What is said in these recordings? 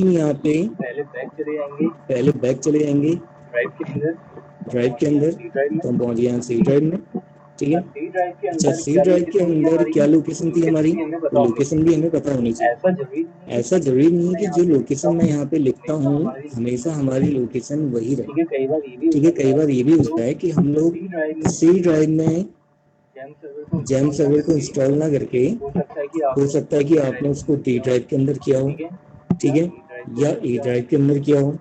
यहाँ पे पहले बैक चले जाएंगे ड्राइव के अंदर, तो हम पहुंच गए यहाँ सी ड्राइव में। ठीक है, अच्छा सी ड्राइव के अंदर क्या लोकेशन थी हमारी, लोकेशन भी हमें पता होनी चाहिए। ऐसा जरूरी नहीं है कि जो लोकेशन मैं यहाँ पे लिखता हूँ हमेशा हमारी लोकेशन वही रहे। ठीक है, कई बार ये भी होता है कि हम लोग सी ड्राइव में जेम सर्वर को इंस्टॉल ना करके, हो सकता है कि आपने उसको डी ड्राइव के अंदर किया हो, ठीक है, या ए ड्राइव के अंदर किया हो।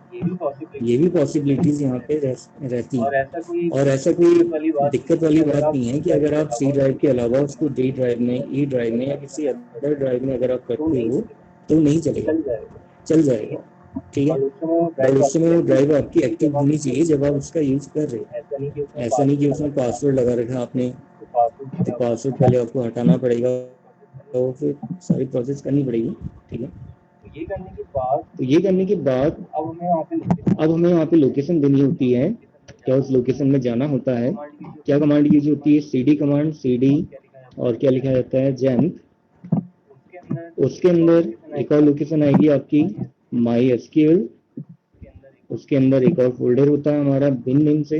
ये भी पॉसिबिलिटीज यहाँ पे रहती हैं। और ऐसा कोई दिक्कत वाली बात नहीं है कि अगर आप सी ड्राइव के अलावा उसको डी ड्राइव में, ई ड्राइव में या किसी अदर ड्राइव में अगर आप करते हो तो नहीं चलेगा, चल जाएगा। ठीक है, और उस समय वो ड्राइव आपकी एक्टिव होनी चाहिए जब आप उसका यूज कर रहे हो। ऐसा नहीं कि उसमें पासवर्ड लगा रखा आपने, तो पासवर्ड पहले आपको हटाना पड़ेगा और फिर सारी प्रोसेस करनी पड़ेगी। ठीक है, तो ये करने के बाद अब हमें वहाँ पे लोकेशन देनी होती है। क्या उस लोकेशन में जाना होता है, क्या कमांड यूज होती है, cd कमांड, cd और क्या लिखा जाता है जेम्प। उसके अंदर एक और लोकेशन आएगी आपकी MySQL, उसके अंदर एक और फोल्डर होता है हमारा बिन नेम से।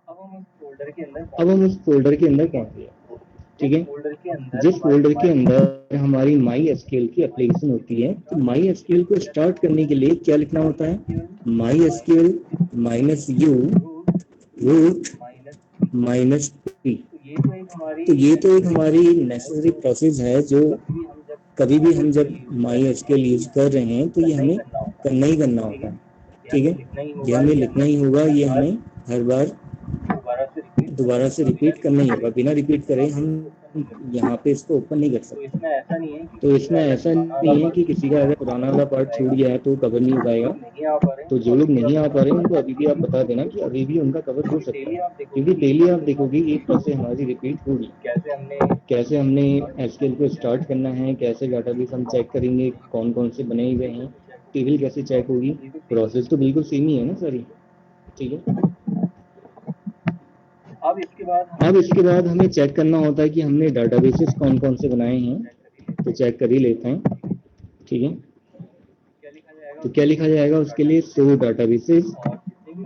अब हम उस फोल्डर के अंदर पहुंच गए। ठीक है, जिस फोल्डर के अंदर हमारी MySQL की एप्लीकेशन होती है, तो MySQL को स्टार्ट करने के लिए क्या लिखना होता है, MySQL -u root -p। तो ये तो एक हमारी नेसेसरी प्रोसेस है जो कभी भी हम जब MySQL यूज कर रहे हैं तो ये हमें करना ही करना होता है। ठीक है, ये हमें लिखना ही होगा, ये हमें हर बार दोबारा से रिपीट करना ही होगा। बिना रिपीट करे हम यहाँ पे इसको ओपन नहीं कर सकते। तो इसमें ऐसा नहीं है कि किसी का अगर पुराना वाला पार्ट छूट गया है तो कवर नहीं हो पाएगा। तो जो लोग नहीं आ पा रहे हैं उनको अभी भी आप बता देना कि अभी भी उनका कवर हो सकता है, क्योंकि डेली आप देखोगे एक प्रोसेस हमारी रिपीट होगी। कैसे हमने एसक्यूएल को स्टार्ट करना है, कैसे डाटाबेस हम चेक करेंगे, कौन कौन से बने हुए हैं, टेबल कैसे चेक होगी, प्रोसेस तो बिल्कुल सेम ही है ना सारी। ठीक है, अब इसके बाद हमें चेक करना होता है कि हमने डाटाबेसेस कौन कौन से बनाए हैं, तो चेक कर ही लेते हैं। ठीक है, तो क्या लिखा जाएगा उसके लिए, शो डाटाबेसेस,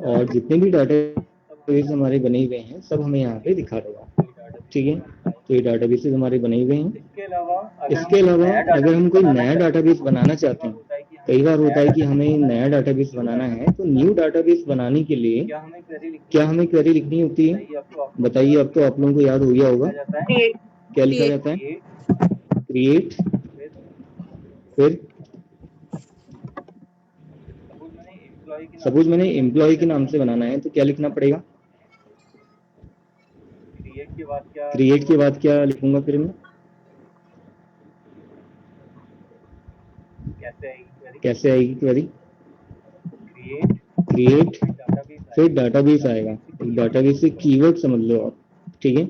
और जितने भी डाटाबेस हमारे बने हुए हैं सब हमें यहाँ पे दिखा देगा। ठीक है, तो ये डाटाबेसेस हमारे बने हुए हैं। इसके अलावा अगर हम कोई नया डाटाबेस बनाना चाहते हैं, कई बार होता है कि हमें नया डाटाबेस बनाना है, तो न्यू डाटाबेस बनाने के लिए क्या हमें क्वेरी लिखनी होती है, बताइए। अब तो आप लोगों को याद हो गया होगा, क्या लिखा जाता है, क्रिएट, फिर सपोज मैंने एम्प्लॉय के नाम से बनाना है तो क्या लिखना पड़ेगा, क्रिएट के बाद क्या लिखूंगा फिर मैं, कैसे आएगी क्वेरी, क्रिएट फिर डाटाबेस आएगा। डाटाबेस से कीवर्ड समझ लो आप। ठीक है,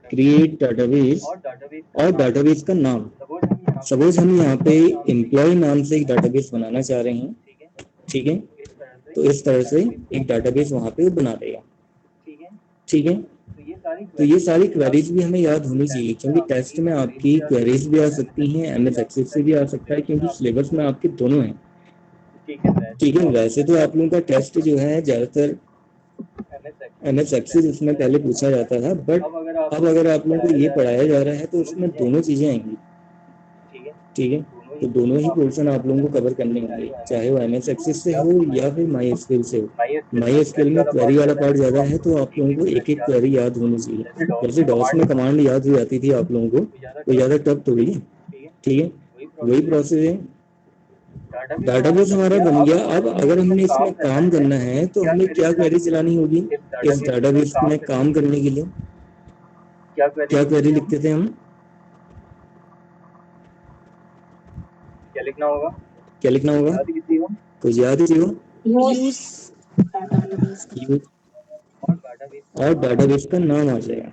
क्रिएट डाटाबेस और डाटाबेस का नाम। सपोज हम यहाँ पे एम्प्लॉय नाम से एक डाटाबेस बनाना चाह रहे हैं। ठीक है, तो इस तरह से एक डाटाबेस वहाँ पे बना देगा। ठीक है, तो ये सारी क्वेरीज भी हमें याद होनी चाहिए, क्योंकि टेस्ट में आपकी क्वेरीज भी आ सकती हैं, MS एक्सेस से भी आ सकता है, क्योंकि सिलेबस में आपके दोनों हैं। ठीक है, वैसे तो आप लोगों का टेस्ट जो है ज्यादातर MS एक्सेस उसमें पहले पूछा जाता था, बट अब अगर आप लोगों को ये पढ़ाया जा रहा है तो उसमें दोनों चीजें आएंगी। ठीक है, तो दोनों ही पोर्शन आप लोगों को कवर करने होंगे, चाहे वो MS एक्सेस से हो या फिर MySQL से हो। MySQL में क्वेरी वाला पार्ट ज्यादा है, तो आप लोगों को एक एक क्वेरी याद होनी चाहिए। जैसे डॉस में कमांड याद हो जाती थी आप लोगों को, तो ज्यादा टफ तो नहीं। ठीक है, वही प्रोसेस है। डाटाबेस हमारा बन गया। अब अगर हमने इसमें काम करना है तो हमें क्या क्वेरी चलानी होगी, इस डाटाबेस में काम करने के लिए क्या क्वेरी लिखते थे हम, क्या लिखना होगा, कुछ याद ही हो, और डाटाबेस का नाम आ जाएगा।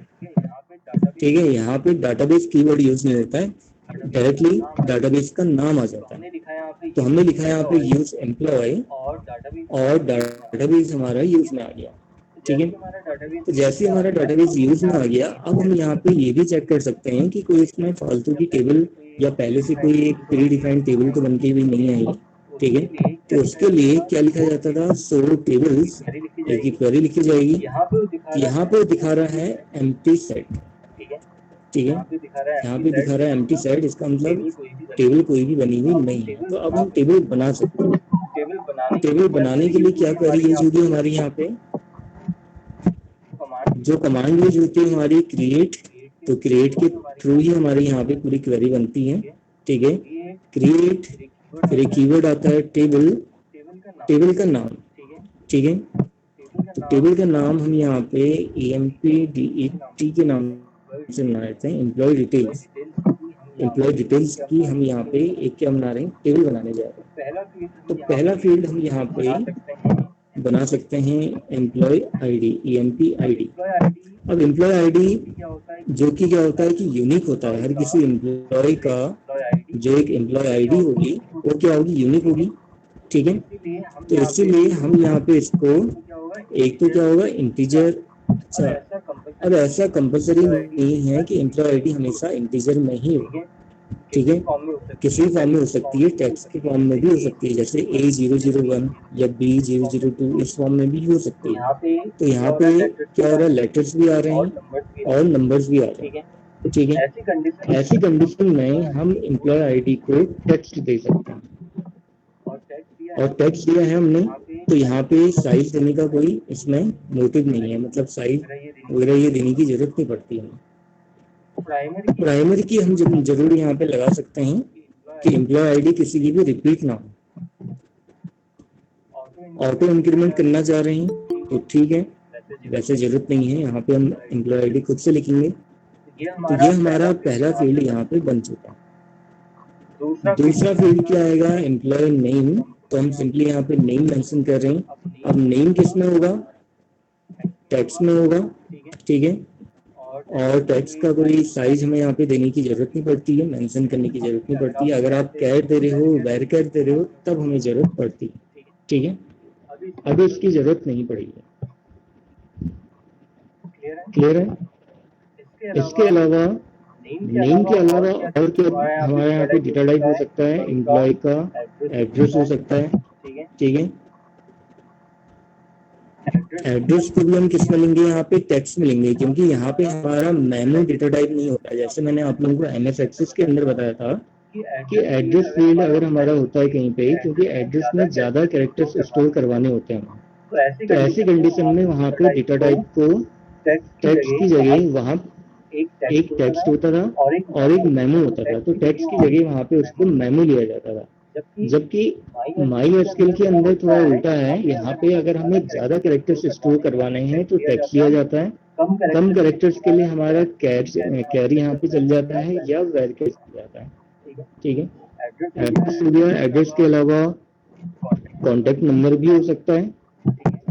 ठीक है, यहाँ पे डाटाबेस कीवर्ड यूज नहीं होता है, डायरेक्टली डाटाबेस का नाम आ जाता है। तो हमने लिखा है यहाँ पे यूज एम्प्लॉय, और डाटाबेस हमारा यूज में आ गया। ठीक है, तो जैसे हमारा डाटाबेस यूज में आ गया, अब हम यहाँ पे ये भी चेक कर सकते हैं कि कोई इसमें फालतू की टेबल या पहले से कोई एक प्री डिफाइंड टेबल तो बन के हुई नहीं आई, ठीक है, तो उसके लिए क्या लिखा जाता था, सो टेबल्स, एक ही क्वेरी लिखी जाएगी। यहाँ पे दिखा रहा है एम्प्टी सेट, ठीक है, यहाँ पे दिखा रहा है एम्प्टी सेट, इसका मतलब टेबल कोई भी बनी हुई नहीं है। तो अब हम टेबल बना सकते हैं। टेबल बनाने के लिए क्या क्वेरी यूज होगी हमारी, यहाँ पे जो कमांड यूज होती है हमारी क्रिएट, तो क्रिएट के थ्रू ही हमारी यहाँ पे पूरी क्वेरी बनती है, ठीक है, क्रिएट, फिर एक कीवर्ड आता है टेबल, टेबल का नाम, ठीक है, तो टेबल का नाम हम यहाँ पे EMPDET के नाम से बना लेते हैं, एम्प्लॉय डिटेल्स, एम्प्लॉय डिटेल्स की हम यहाँ पे एक क्या बना रहे हैं, टेबल बनाने जा रहे हैं। तो पहला फील्ड हम यहाँ पे बना सकते हैं एम्प्लॉय आईडी, EMP-ID। अब एम्प्लॉय आईडी जो कि क्या होता है कि यूनिक होता है, हर किसी एम्प्लॉय का जो एक एम्प्लॉय आईडी होगी वो क्या होगी, यूनिक होगी, ठीक है, तो इसीलिए हम यहाँ पे इसको एक तो क्या होगा इंटीजर। अच्छा, अब ऐसा कंपलसरी नहीं है कि एम्प्लॉय आईडी हमेशा इंटीजर में ही हो, ठीक है, किसी फॉर्म में हो सकती है, टेक्स्ट के फॉर्म में भी हो सकती है, जैसे A001 या B002 इस फॉर्म में भी हो सकती है। तो यहाँ पे क्या हो रहा है, लेटर्स भी आ रहे हैं और नंबर्स भी आ रहे हैं, ठीक है, ऐसी कंडीशन में हम एम्प्लॉय आईडी को टेक्स्ट दे सकते हैं, और टेक्स्ट दिया है हमने, तो यहाँ पे साइज देने का कोई इसमें मोटिव नहीं है, मतलब साइज वगैरह ये देने की जरूरत नहीं पड़ती है। प्राइमरी की हम जरूर यहाँ पे लगा सकते हैं कि एम्प्लॉय आईडी किसी की भी रिपीट ना हो। ऑटो इंक्रीमेंट करना चाह रहे हैं तो ठीक है, वैसे जरूरत नहीं है, यहाँ पे हम एम्प्लॉय आईडी खुद से लिखेंगे। तो ये हमारा पहला फील्ड यहाँ पे बन चुका है। दूसरा फील्ड क्या आएगा, एम्प्लॉय नेम, तो हम सिंपली यहाँ पे नेम मेंशन कर रहे हैं। अब नेम किस में होगा, टेक्स्ट में होगा, ठीक है, और टेक्स्ट का कोई साइज हमें यहाँ पे देने की जरूरत नहीं पड़ती है, मेंशन करने की जरूरत नहीं पड़ती है। अगर आप कैर दे रहे हो, वेर कैर दे रहे हो, तब हमें जरूरत पड़ती है, ठीक है, अभी इसकी जरूरत नहीं पड़ेगी। क्लियर है? इसके अलावा नेम के अलावा और क्या हमारे यहाँ पे डेटा टाइप हो सकता है, एम्प्लॉय का एड्रेस हो सकता है, ठीक है, एड्रेस को भी हम किस में लेंगे, यहाँ पे टेक्स्ट में लेंगे, क्योंकि यहाँ पे हमारा मैनुअल डेटा टाइप नहीं होता। जैसे मैंने आप लोगों को MS एक्सेस के अंदर बताया था कि एड्रेस फील्ड अगर हमारा होता है कहीं पे, क्योंकि एड्रेस में ज्यादा कैरेक्टर्स स्टोर करवाने होते हैं, तो ऐसी कंडीशन में वहाँ पे डेटा टाइप को टेक्स्ट की जगह वहाँ एक टेक्स्ट होता था और एक मेमो होता था। तो टेक्स्ट की जगह वहाँ पे उसको मेमो लिया जाता था, जबकि MySQL के अंदर थोड़ा उल्टा है। यहाँ पे अगर हमें ज्यादा कैरेक्टर्स स्टोर करवाने हैं तो टेक्स्ट लिया जाता है, कम कैरेक्टर्स के लिए हमारा कैरी यहाँ पे चल जाता है या वेर कैर चल जाता है, ठीक है। एड्रेस हो गया, एड्रेस के अलावा कॉन्टेक्ट नंबर भी हो सकता है,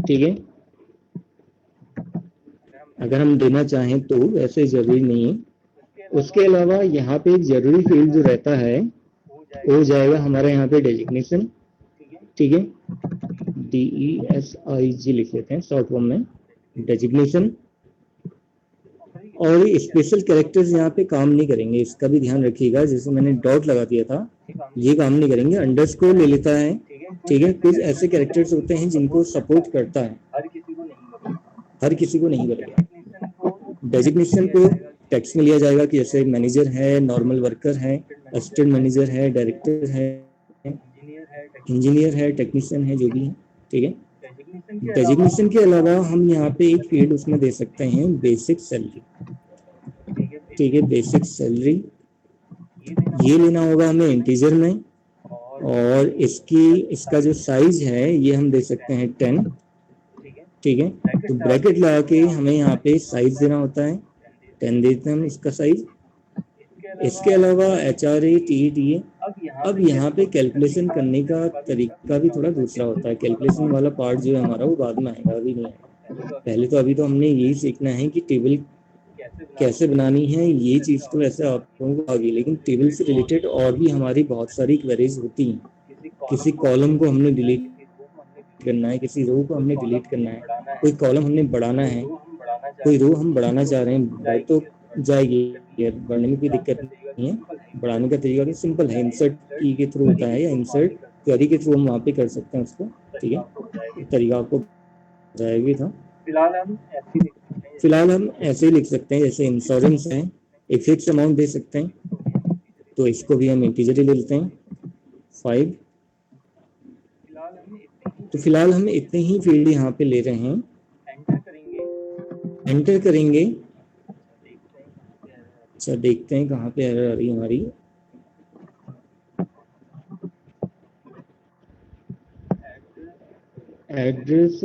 ठीक है, अगर हम देना चाहें तो, वैसे जरूरी नहीं है। उसके अलावा यहाँ पे एक जरूरी फील्ड जो रहता है हो जाएगा हमारा यहाँ पे डेजिग्नेशन, ठीक है, DESIG लिख लेते हैं शॉर्ट फॉर्म में, डेजिग्नेशन। और स्पेशल कैरेक्टर्स यहाँ पे काम नहीं करेंगे, इसका भी ध्यान रखिएगा। जैसे मैंने डॉट लगा दिया था, ये काम नहीं करेंगे, अंडरस्कोर ले लेता है, ठीक है। कुछ ऐसे कैरेक्टर्स होते हैं जिनको सपोर्ट करता है, हर किसी को नहीं करेगा। डेजिग्नेशन को टेक्स्ट में लिया जाएगा कि जैसे मैनेजर है, नॉर्मल वर्कर है, असिस्टेंट मैनेजर है, डायरेक्टर है, इंजीनियर है, टेक्नीशियन है, जो भी है, ठीक है। डेजिग्नेशन के अलावा हम यहाँ पे एक फील्ड उसमें दे सकते हैं बेसिक सैलरी, ठीक है, बेसिक सैलरी ये लेना होगा हमें इंटीजर में, और इसका जो साइज है ये हम दे सकते हैं 10, ठीक है। तो ब्रैकेट लगा के हमें यहाँ पे साइज देना होता है, 10 देते हैं हम इसका साइज। इसके अलावा HRA TETA, अब यहाँ पे कैलकुलेशन करने का तरीका भी थोड़ा दूसरा होता है। कैलकुलेशन वाला पार्ट जो है हमारा वो बाद में आएगा, अभी नहीं आएगा। पहले तो अभी तो हमने यही सीखना है कि टेबल कैसे बनानी है, ये चीज तो वैसे आप लोगों को आ गई, लेकिन टेबल से रिलेटेड और भी हमारी बहुत सारी क्वेरीज होती हैं। किसी कॉलम को हमने डिलीट करना है, किसी रो को हमने डिलीट करना है, कोई कॉलम हमने बढ़ाना है, कोई रो हम बढ़ाना चाह रहे हैं, बढ़ तो जाएगी, बढ़ने में कोई दिक्कत है, बढ़ाने का तरीका भी सिंपल है, इंसर्ट की के थ्रू होता है या इंसर्ट क्वेरी के थ्रू हम वहाँ पे कर सकते हैं उसको। ठीक है, तरीका आपको बताया भी था। फिलहाल हम ऐसे ही लिख सकते हैं, जैसे इंश्योरेंस है, एक फिक्स अमाउंट दे सकते हैं, तो इसको भी हम इंटीजर ही ले लेते हैं 5। तो फिलहाल हम इतने ही फील्ड यहाँ पे ले रहे हैं, एंटर करेंगे। अच्छा, देखते हैं कहाँ पे एरर आ रही है हमारी। एड्रेस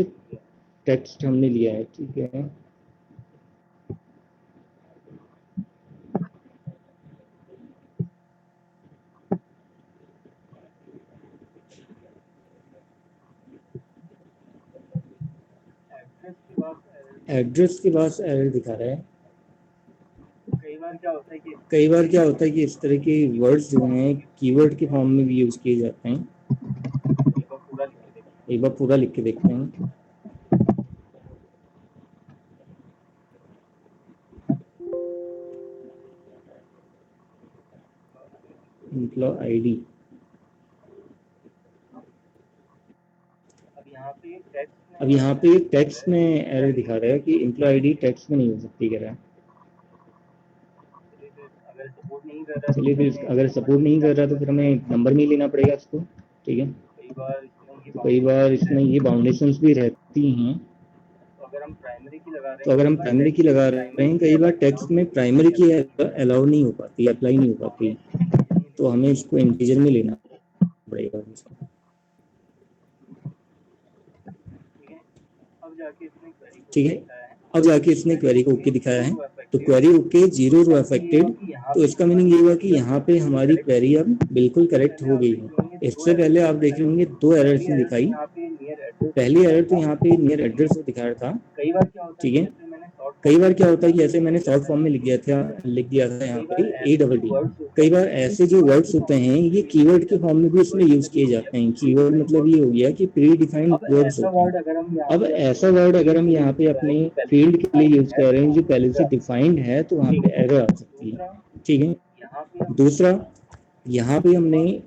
टेक्स्ट हमने लिया है, ठीक है, एड्रेस के बाद एरर दिखा रहा है। कई बार क्या होता है कि इस तरह के वर्ड्स जो हैं कीवर्ड के फॉर्म में भी यूज किए जाते हैं। एक बार पूरा लिख के देखते हैं। एम्प्लॉय आईडी, अब यहाँ पे टेक्स्ट में एरर दिखा रहा है कि एम्प्लॉय आईडी टेक्स्ट में नहीं हो सकती, कह रहा है। चलिए फिर अगर सपोर्ट नहीं कर रहा तो फिर हमें नंबर में लेना पड़ेगा इसको। ठीक है, तो कई बार इसमें ये बाउंडेशंस भी रहती हैं, तो अगर हम प्राइमरी की लगा रहे हैं, कई बार टेक्स्ट में प्राइमरी की अलाउ नहीं हो पाती, अप्लाई नहीं हो पाती, तो हमें इसको इंटीजर में लेना पड़ेगा। ठीक है, अब जाके इसने क्वेरी को ओके दिखाया है, तो क्वेरी ओके, 0 रो अफेक्टेड, तो इसका मीनिंग ये हुआ कि यहाँ पे हमारी क्वेरी अब बिल्कुल करेक्ट हो गई है। इससे पहले आप देख लेंगे 2 एरर्स दिखाई। पहली एरर तो यहाँ पे नियर एड्रेस दिखा रहा था। ठीक है, कई बार क्या होता है कि ऐसे मैंने शॉर्ट फॉर्म में लिख दिया था यहाँ पे ADD। कई बार ऐसे जो वर्ड्स होते हैं ये कीवर्ड के फॉर्म में भी इसमें यूज किए जाते हैं। कीवर्ड मतलब ये हो गया कि प्री डिफाइंड वर्ड्स होते हैं। अब ऐसा वर्ड अगर हम यहाँ पे अपने फील्ड के लिए यूज कर रहे हैं जो पहले से डिफाइंड है, तो वहाँ पे एरर आ सकती है। ठीक है, दूसरा, यहाँ पे हमने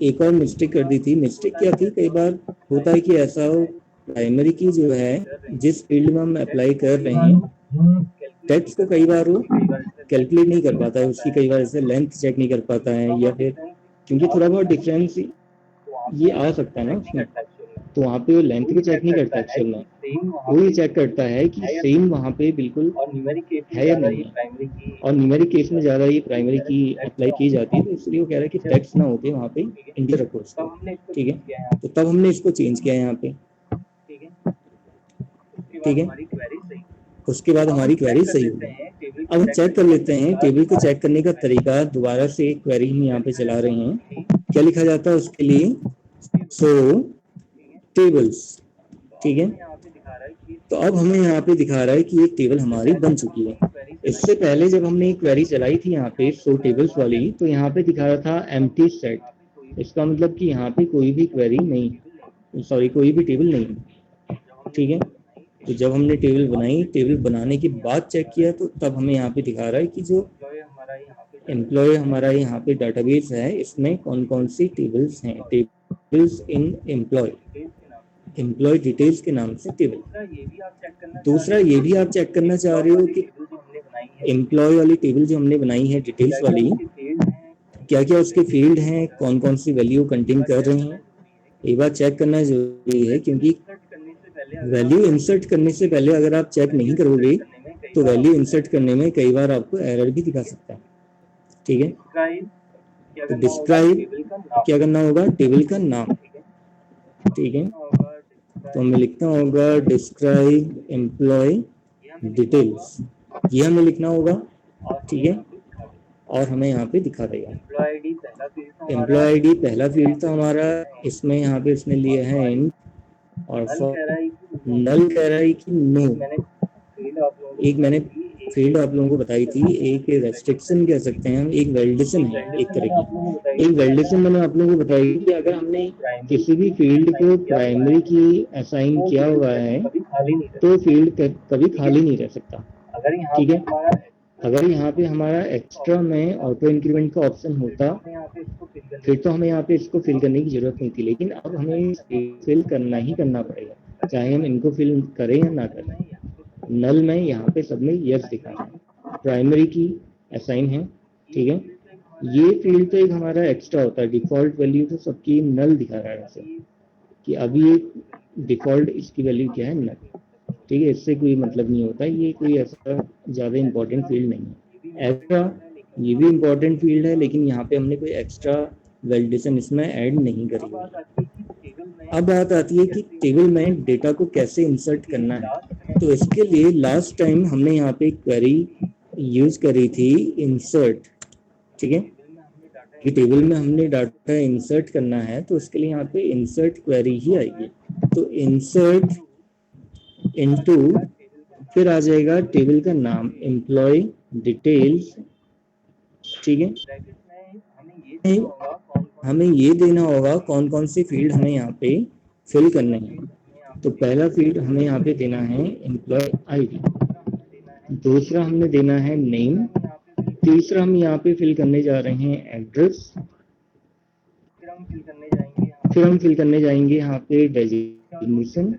एक और मिस्टेक कर दी थी। मिस्टेक क्या थी, कई बार होता है कि ऐसा हो, प्राइमरी की जो है जिस फील्ड में हम अप्लाई कर रहे हैं, टेक्स्ट को कई बार वो कैलकुलेट नहीं कर पाता है, उसकी कई बार ऐसे लेंथ चेक नहीं कर पाता है, या फिर क्योंकि थोड़ा बहुत डिफरेंस ये आ सकता है ना उसमें, तो वहाँ पे वो लेंथ भी चेक नहीं करता एक्चुअल में, वो ये चेक करता है कि सेम वहाँ पे बिल्कुल है या नहीं है। और न्यूमेरिक केस में ज़्यादा ये प्राइमरी की अप्लाई की जाती है, तो इसलिए वो कह रहा है कि टेक्स्ट ना होके वहाँ पे इंटर रखो इसको। ठीक है, तो तब हमने इसको चेंज किया यहाँ पे। ठीक है, उसके बाद हमारी क्वेरी सही होगी। अब हम चेक कर लेते हैं टेबल को चेक करने का तरीका। दोबारा से क्वेरी हम यहाँ पे चला रहे हैं, क्या लिखा जाता है उसके लिए, सो टेबल्स। ठीक है, तो अब हमें यहाँ पे दिखा रहा है कि एक टेबल हमारी बन चुकी है। इससे पहले जब हमने एक क्वेरी चलाई थी यहाँ पे सो टेबल्स वाली, तो यहाँ पे दिखा रहा था एम्प्टी सेट। इसका मतलब कि यहाँ पे कोई भी क्वेरी नहीं, सॉरी कोई भी टेबल नहीं। ठीक है, तो जब हमने टेबल बनाई, टेबल बनाने के बाद चेक किया, तो तब हमें यहाँ पे दिखा रहा है कि जो एम्प्लॉय हमारा यहाँ पे डाटाबेस है, इसमें कौन कौन सी टेबल्स हैं। टेबल्स इन एम्प्लॉय डिटेल्स के नाम से टेबल। दूसरा ये भी आप चेक करना चाह रहे हो कि एम्प्लॉय वाली टेबल जो हमने बनाई है डिटेल्स वाली, क्या क्या उसके फील्ड हैं, कौन कौन सी वैल्यू कंटेन कर रहे हैं, एक बार चेक करना जरूरी है। क्योंकि वैल्यू इंसर्ट करने से पहले अगर आप चेक नहीं करोगे, तो वैल्यू इंसर्ट करने में कई बार आपको एरर भी दिखा सकता है। ठीक है, तो डिस्क्राइब क्या करना होगा, टेबल का नाम। ठीक है, तो हमें लिखना होगा डिस्क्राइब एम्प्लॉय डिटेल्स, ये हमें लिखना होगा। ठीक है, और हमें यहाँ पे दिखा देगा एम्प्लॉय आईडी पहला फील्ड था हमारा, इसमें यहाँ पे इसने लिए हैं इन, और नल कह रहा है कि नो। एक मैंने फील्ड आप लोगों को बताई थी, एक रेस्ट्रिक्शन कह सकते हैं हम, एक वैलिडेशन है एक तरह की। एक वैलिडेशन मैंने आप लोगों को बताई कि अगर हमने किसी भी फील्ड को प्राइमरी की असाइन किया हुआ है, तो फील्ड कभी खाली नहीं रह सकता। ठीक है, अगर यहाँ पे हमारा एक्स्ट्रा में ऑटो इंक्रीमेंट का ऑप्शन होता फिर तो हमें यहाँ पे इसको फिल करने की जरूरत नहीं थी, लेकिन अब हमें फिल करना ही करना पड़ेगा, चाहे हम इनको फिल करें या ना करें। नल में यहाँ पे सब में यस दिखा है, प्राइमरी की असाइन है, ठीक है। ये फील्ड तो एक हमारा एक्स्ट्रा होता है, डिफॉल्ट वैल्यू तो सबकी नल दिखा रहा है वैसे कि अभी डिफॉल्ट इसकी वैल्यू क्या है, नल, ठीक है। इससे कोई मतलब नहीं होता, ये कोई ऐसा ज़्यादा इंपॉर्टेंट फील्ड नहीं है। एक्स्ट्रा ये भी इंपॉर्टेंट फील्ड है, लेकिन यहाँ पे हमने कोई एक्स्ट्रा वैलिडेशन इसमें ऐड नहीं करी है। अब बात आती है कि टेबल में डेटा को कैसे इंसर्ट करना है। तो इसके लिए लास्ट टाइम हमने यहाँ पे क्वेरी यूज करी थी इंसर्ट, ठीक है, कि टेबल में हमने डाटा इंसर्ट करना है तो उसके लिए यहाँ पे इंसर्ट क्वेरी ही आएगी। तो इंसर्ट इनटू, फिर आ जाएगा टेबल का नाम एम्प्लॉय डिटेल्स, ठीक है। हमें ये देना होगा कौन कौन से फील्ड हमें यहाँ पे फिल करने हैं। तो पहला फील्ड हमें यहाँ पे देना है एम्प्लॉय आईडी, दूसरा हमने देना है नेम, तीसरा हम यहाँ पे फिल करने जा रहे हैं एड्रेस, फिर हम फिल करने जाएंगे यहाँ पे डेजिग्नेशन,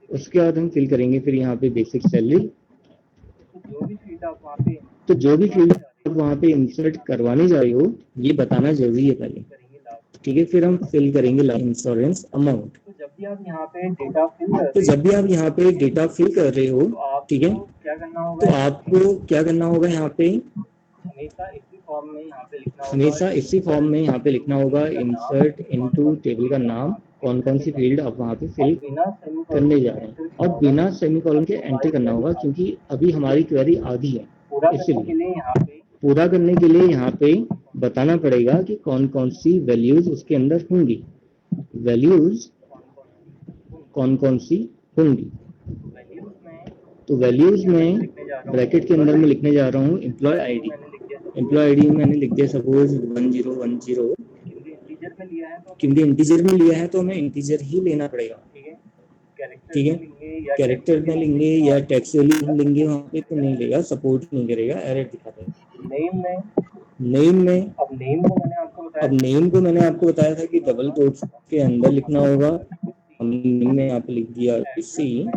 उसके बाद हम फिल करेंगे फिर यहाँ पे बेसिक सैलरी। तो जो भी फील्ड आप वहाँ पे इंसर्ट करवाने जा रहे हो ये बताना जरूरी है पहले, ठीक है। फिर हम फिल करेंगे इंश्योरेंस अमाउंट। तो जब भी आप यहाँ पे डेटा फिल कर रहे हो, ठीक है, तो आपको क्या करना होगा यहाँ पे, हमेशा इसी फॉर्म में यहाँ पे लिखना होगा इंसर्ट इनटू टेबल का नाम, कौन कौन सी फील्ड आप वहाँ पे फिल करने जा रहे हैं, और बिना सेमीकोलन के एंटर करना होगा क्योंकि अभी हमारी क्वेरी आधी है, इसलिए पूरा करने के लिए यहाँ पे बताना पड़ेगा कि कौन कौन सी वैल्यूज उसके अंदर होंगी, वैल्यूज कौन कौन सी होंगी। तो वैल्यूज में ब्रैकेट के अंदर मैं लिखने जा रहा हूँ एम्प्लॉय आईडी, एम्प्लॉय आईडी मैंने लिख दिया सपोज 1010, क्योंकि इंटीजर में लिया है तो हमें इंटीजर ही लेना पड़ेगा, ठीक है। कैरेक्टर में लेंगे या टेक्स्ट वैल्यू लेंगे वहाँ पे तो नहीं लेगा, सपोर्ट नहीं करेगा, एरर दिखा देगा। नेम में अब नेम को मैंने आपको बताया था कि डबल कोट्स के अंदर लिखना होगा, हमने नेम में यहाँ पे लिख दिया इसी।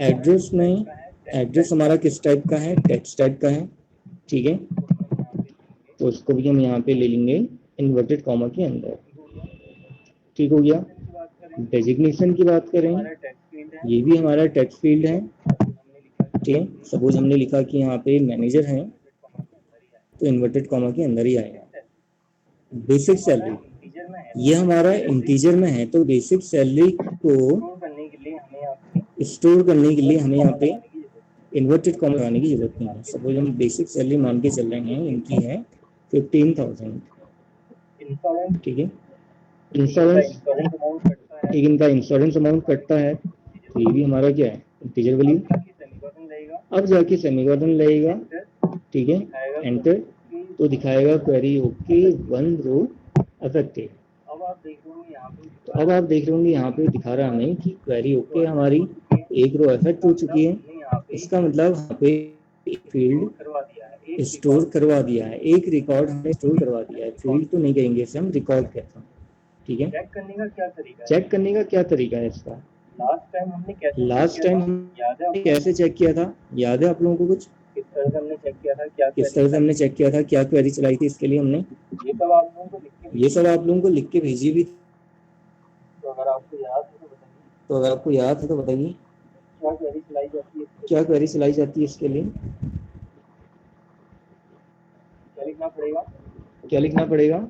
एड्रेस में एड्रेस हमारा किस टाइप का है, टेक्स्ट टाइप का है, ठीक है, तो उसको भी हम यहाँ पे ले लेंगे इन्वर्टेड कॉमा के अंदर, ठीक हो गया। डेजिग्नेशन की बात करें, ये भी हमारा टेक्स्ट फील्ड है, ठीक है। सपोज हमने लिखा कि यहाँ पे मैनेजर है तो इन्वर्टेड कॉमा के अंदर ही आएगा। बेसिक सैलरी ये हमारा इंटीजर में है, तो बेसिक सैलरी को स्टोर करने के लिए हमें यहाँ पे इन्वर्टेड कॉमा लगाने की जरूरत नहीं है। सपोज हम बेसिक सैलरी मान के चल रहे हैं, इनकी है 15,000, ठीक है। इंश्योरेंस एक इनका इंश्योरेंस अमाउंट कटता है, तो ये भी हमारा क्या है, इंटीजर वैल्यू। अब जाके सेमीकोलन लगेगा, ठीक है, एंटर, तो दिखाएगा क्वेरी ओके 1 रो अफेक्टेड। तो अब आप देख रहे होंगे यहाँ पे दिखा रहा हमें कि क्वेरी ओके हमारी 1 रो अफेक्ट हो चुकी है, इसका मतलब यहाँ पे फील्ड स्टोर करवा दिया है, एक रिकॉर्ड हमने स्टोर करवा दिया है। फील्ड तो नहीं कहेंगे इसे, हम रिकॉर्ड कहते हैं, ठीक है। चेक करने का क्या तरीका है इसका, लास्ट टाइम हमने कैसे चेक किया था, याद है आप लोगों को कुछ, किस तरह से हमने चेक किया था, क्या क्वेरी चलाई थी इसके लिए हमने, ये सब आप लोगों को लिख के भेजी भी। तो अगर आपको याद है तो बताइए क्या क्वेरी चलाई जाती है इसके लिए, क्या लिखना पड़ेगा।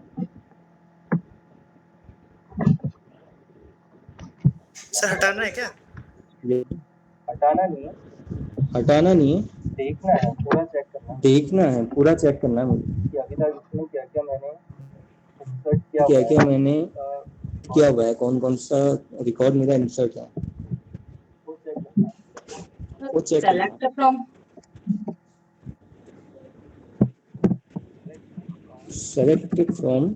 सर हटाना है क्या, हटाना नहीं है, देखना है, पूरा चेक करना है मुझे कि अभी तक इसमें क्या मैंने किया हुआ है, कौन कौन सा रिकॉर्ड मेरा इंसर्ट है, वो चेक सेलेक्ट फ्रॉम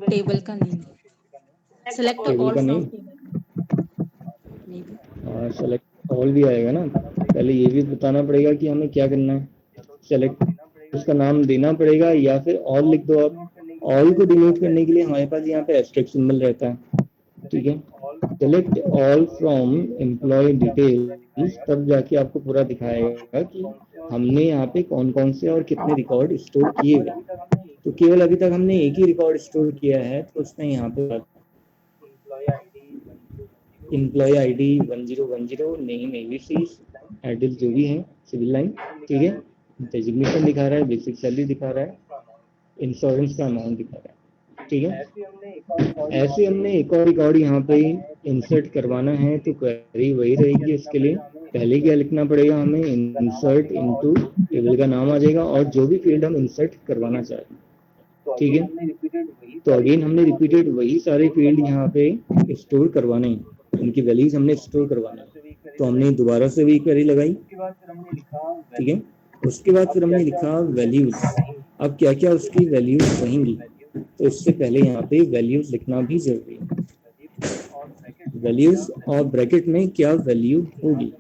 टेबल का name, select all from table, select all भी आएगा ना, पहले ये भी बताना पड़ेगा कि हमें क्या करना है। सेलेक्ट उसका नाम देना पड़ेगा या फिर ऑल लिख दो आप। ऑल को डिनोट करने के लिए हमारे पास यहाँ पे एस्टेरिस्क सिंबल रहता है, ठीक है। Select all from employ details, तब जाके आपको पूरा दिखाएगा कि हमने यहाँ पे कौन कौन से और कितने रिकॉर्ड स्टोर किए हुए। तो केवल अभी तक हमने एक ही रिकॉर्ड स्टोर किया है, तो उसमें यहाँ पे employee ID 1010, name ABC, address जो भी है, सिविल लाइन, ठीक है। डेजिग्नेशन दिखा रहा है, बेसिक सैलरी दिखा रहा है, इंश्योरेंस का अमाउंट दिखा रहा है, ठीक है। ऐसे हमने एक और रिकॉर्ड यहाँ पे इंसर्ट करवाना है, तो क्वेरी वही रहेगी। इसके लिए पहले क्या लिखना पड़ेगा हमें, इंसर्ट इनटू, टेबल का नाम आ जाएगा और जो भी फील्ड हम इंसर्ट करवाना चाह रहे हैं, ठीक है। तो अगेन हमने रिपीटेड वही सारे फील्ड यहाँ पे स्टोर करवाने हैं, उनकी वैल्यूज हमने स्टोर करवाना है। तो हमने दोबारा से भी क्वेरी लगाई, ठीक है। उसके बाद फिर हमने लिखा वैल्यूज। अब क्या क्या उसकी वैल्यूज रहेंगी, तो इससे पहले यहाँ पे वैल्यूज लिखना भी जरूरी है। वैल्यूज और ब्रैकेट में क्या वैल्यू होगी,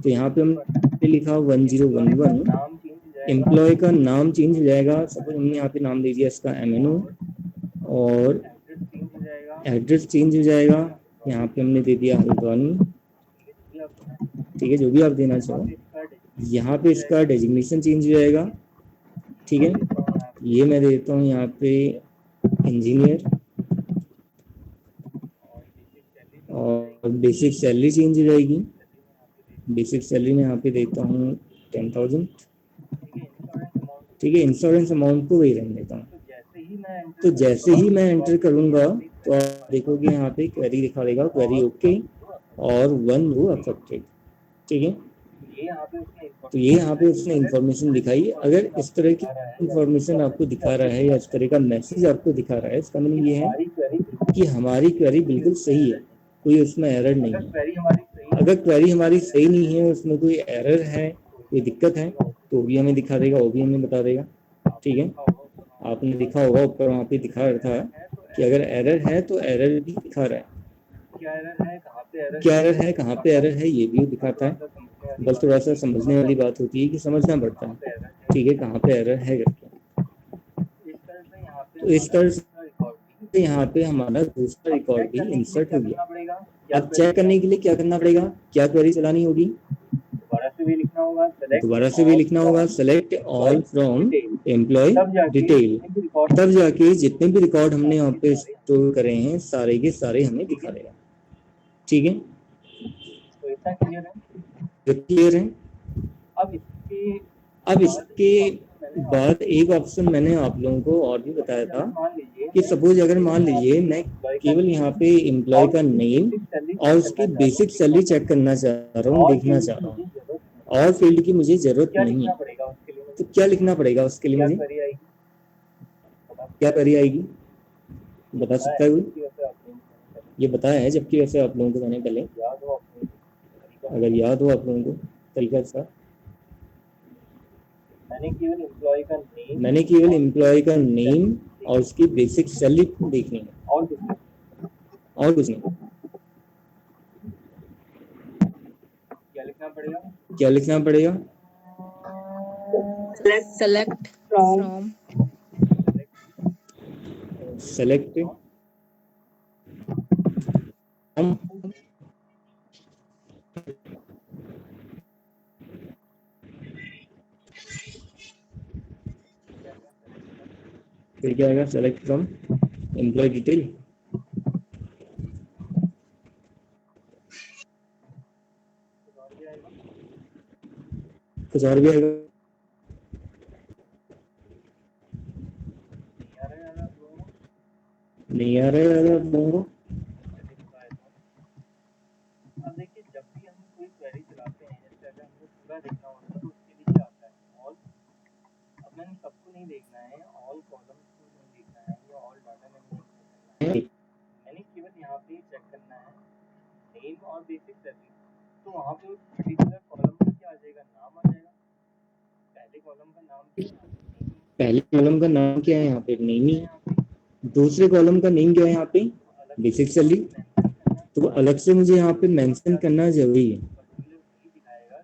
तो यहाँ पे हमने लिखा 1011। एम्प्लॉय का नाम चेंज हो जाएगा। सपोज हमने यहाँ पे नाम दे दिया इसका MNO, और एड्रेस चेंज हो जाएगा। यहाँ पे हमने दे दिया हल्द्वानी, ठीक है, जो भी आप देना चाहो। यहाँ पे इसका डेजिग्नेशन चेंज हो जाएगा, ठीक है। ये मैं देता हूँ यहाँ पे इंजीनियर, और बेसिक सैलरी चेंज हो जाएगी। बेसिक सैलरी में यहाँ पे देता हूँ 10,000, ठीक है। इंश्योरेंस अमाउंट को वही रहने देता हूँ। तो जैसे ही मैं एंटर करूँगा तो आप देखोगे यहाँ पे क्वेरी दिखा देगा, क्वेरी ओके और 1 रो अफेक्टेड, ठीक है। तो ये यहाँ पे उसने इंफॉर्मेशन दिखाई। अगर इस तरह की इंफॉर्मेशन आपको दिखा रहा है या इस तरह का मैसेज आपको दिखा रहा है, इसका मतलब ये है कि हमारी क्वेरी बिल्कुल सही है, कोई उसमें एरर नहीं है। अगर क्वेरी हमारी सही नहीं है, उसमें कोई एरर है, कोई दिक्कत है, तो भी हमें दिखा देगा, वो भी हमें बता देगा, ठीक है। आपने देखा होगा ऊपर वहाँ पे दिखा रहा था कि अगर एरर है तो एरर भी दिखा रहा है, क्या एरर है, कहाँ पे एरर है, ये भी दिखाता है। बस थोड़ा सा समझने वाली बात होती है कि समझना पड़ता है, ठीक है, कहाँ पे एरर है करके। तो इस तरह से यहाँ पे हमारा दूसरा रिकॉर्ड भी इंसर्ट हो गया। अब चेक करने के लिए क्या करना पड़ेगा, क्या क्वेरी चलानी होगी, दोबारा से भी लिखना होगा select all from employee detail. तब जाके जितने भी रिकॉर्ड हमने यहाँ पे स्टोर करे हैं सारे के सारे हमें दिखा देगा, ठीक है। क्लियर है। अब इसके बाद एक ऑप्शन मैंने आप लोगों को और भी बताया था कि सपोज अगर मान लीजिए मैं केवल यहाँ पे एम्प्लॉय का नेम और उसकी बेसिक सैलरी चेक करना चाह रहा हूँ, देखना चाह रहा हूँ, और फील्ड की मुझे जरूरत नहीं है, तो क्या लिखना पड़ेगा उसके लिए मुझे, क्या क्वेरी आएगी, बता सकता है कोई? ये बताया है जबकि वैसे आप लोगों को मैंने पहले, अगर याद हो आप लोगों को तरीका सा। मैंने केवल एम्प्लॉय का नेम और उसकी बेसिक सैलरी देखनी है, और कुछ नहीं। क्या लिखना पड़ेगा? Select from सेलेक्ट फिर क्या आएगा, सेलेक्ट फ्रॉम एम्प्लॉय डिटेल। कुछ और भी आएगा? नहीं आ रहा है आप लोगों को? अब देखिए जब भी हम कोई क्वेरी चलाते हैं, जैसे अगर हमको पूरा देखना होता है तो उसके नीचे आता है ऑल। अब मैंने सबको नहीं देखना है, ऑल कॉलम्स को नहीं देखना है या ऑल डाटा में नहीं देखना है, मैंने केवल यहाँ पे चेक करना है नेम और बेसिक सैलरी। तो वहाँ पे पर्टिकुलर कॉलम का क्या आ जाएगा, नाम आ जाएगा। पहले कॉलम का नाम क्या है, पहले कॉलम का नाम क्या है यहाँ पे, नेम ही है। दूसरे कॉलम का नेम क्या है यहाँ पे, बेसिक सैलरी। तो अलग से मुझे यहाँ पे मेंशन करना जरूरी है,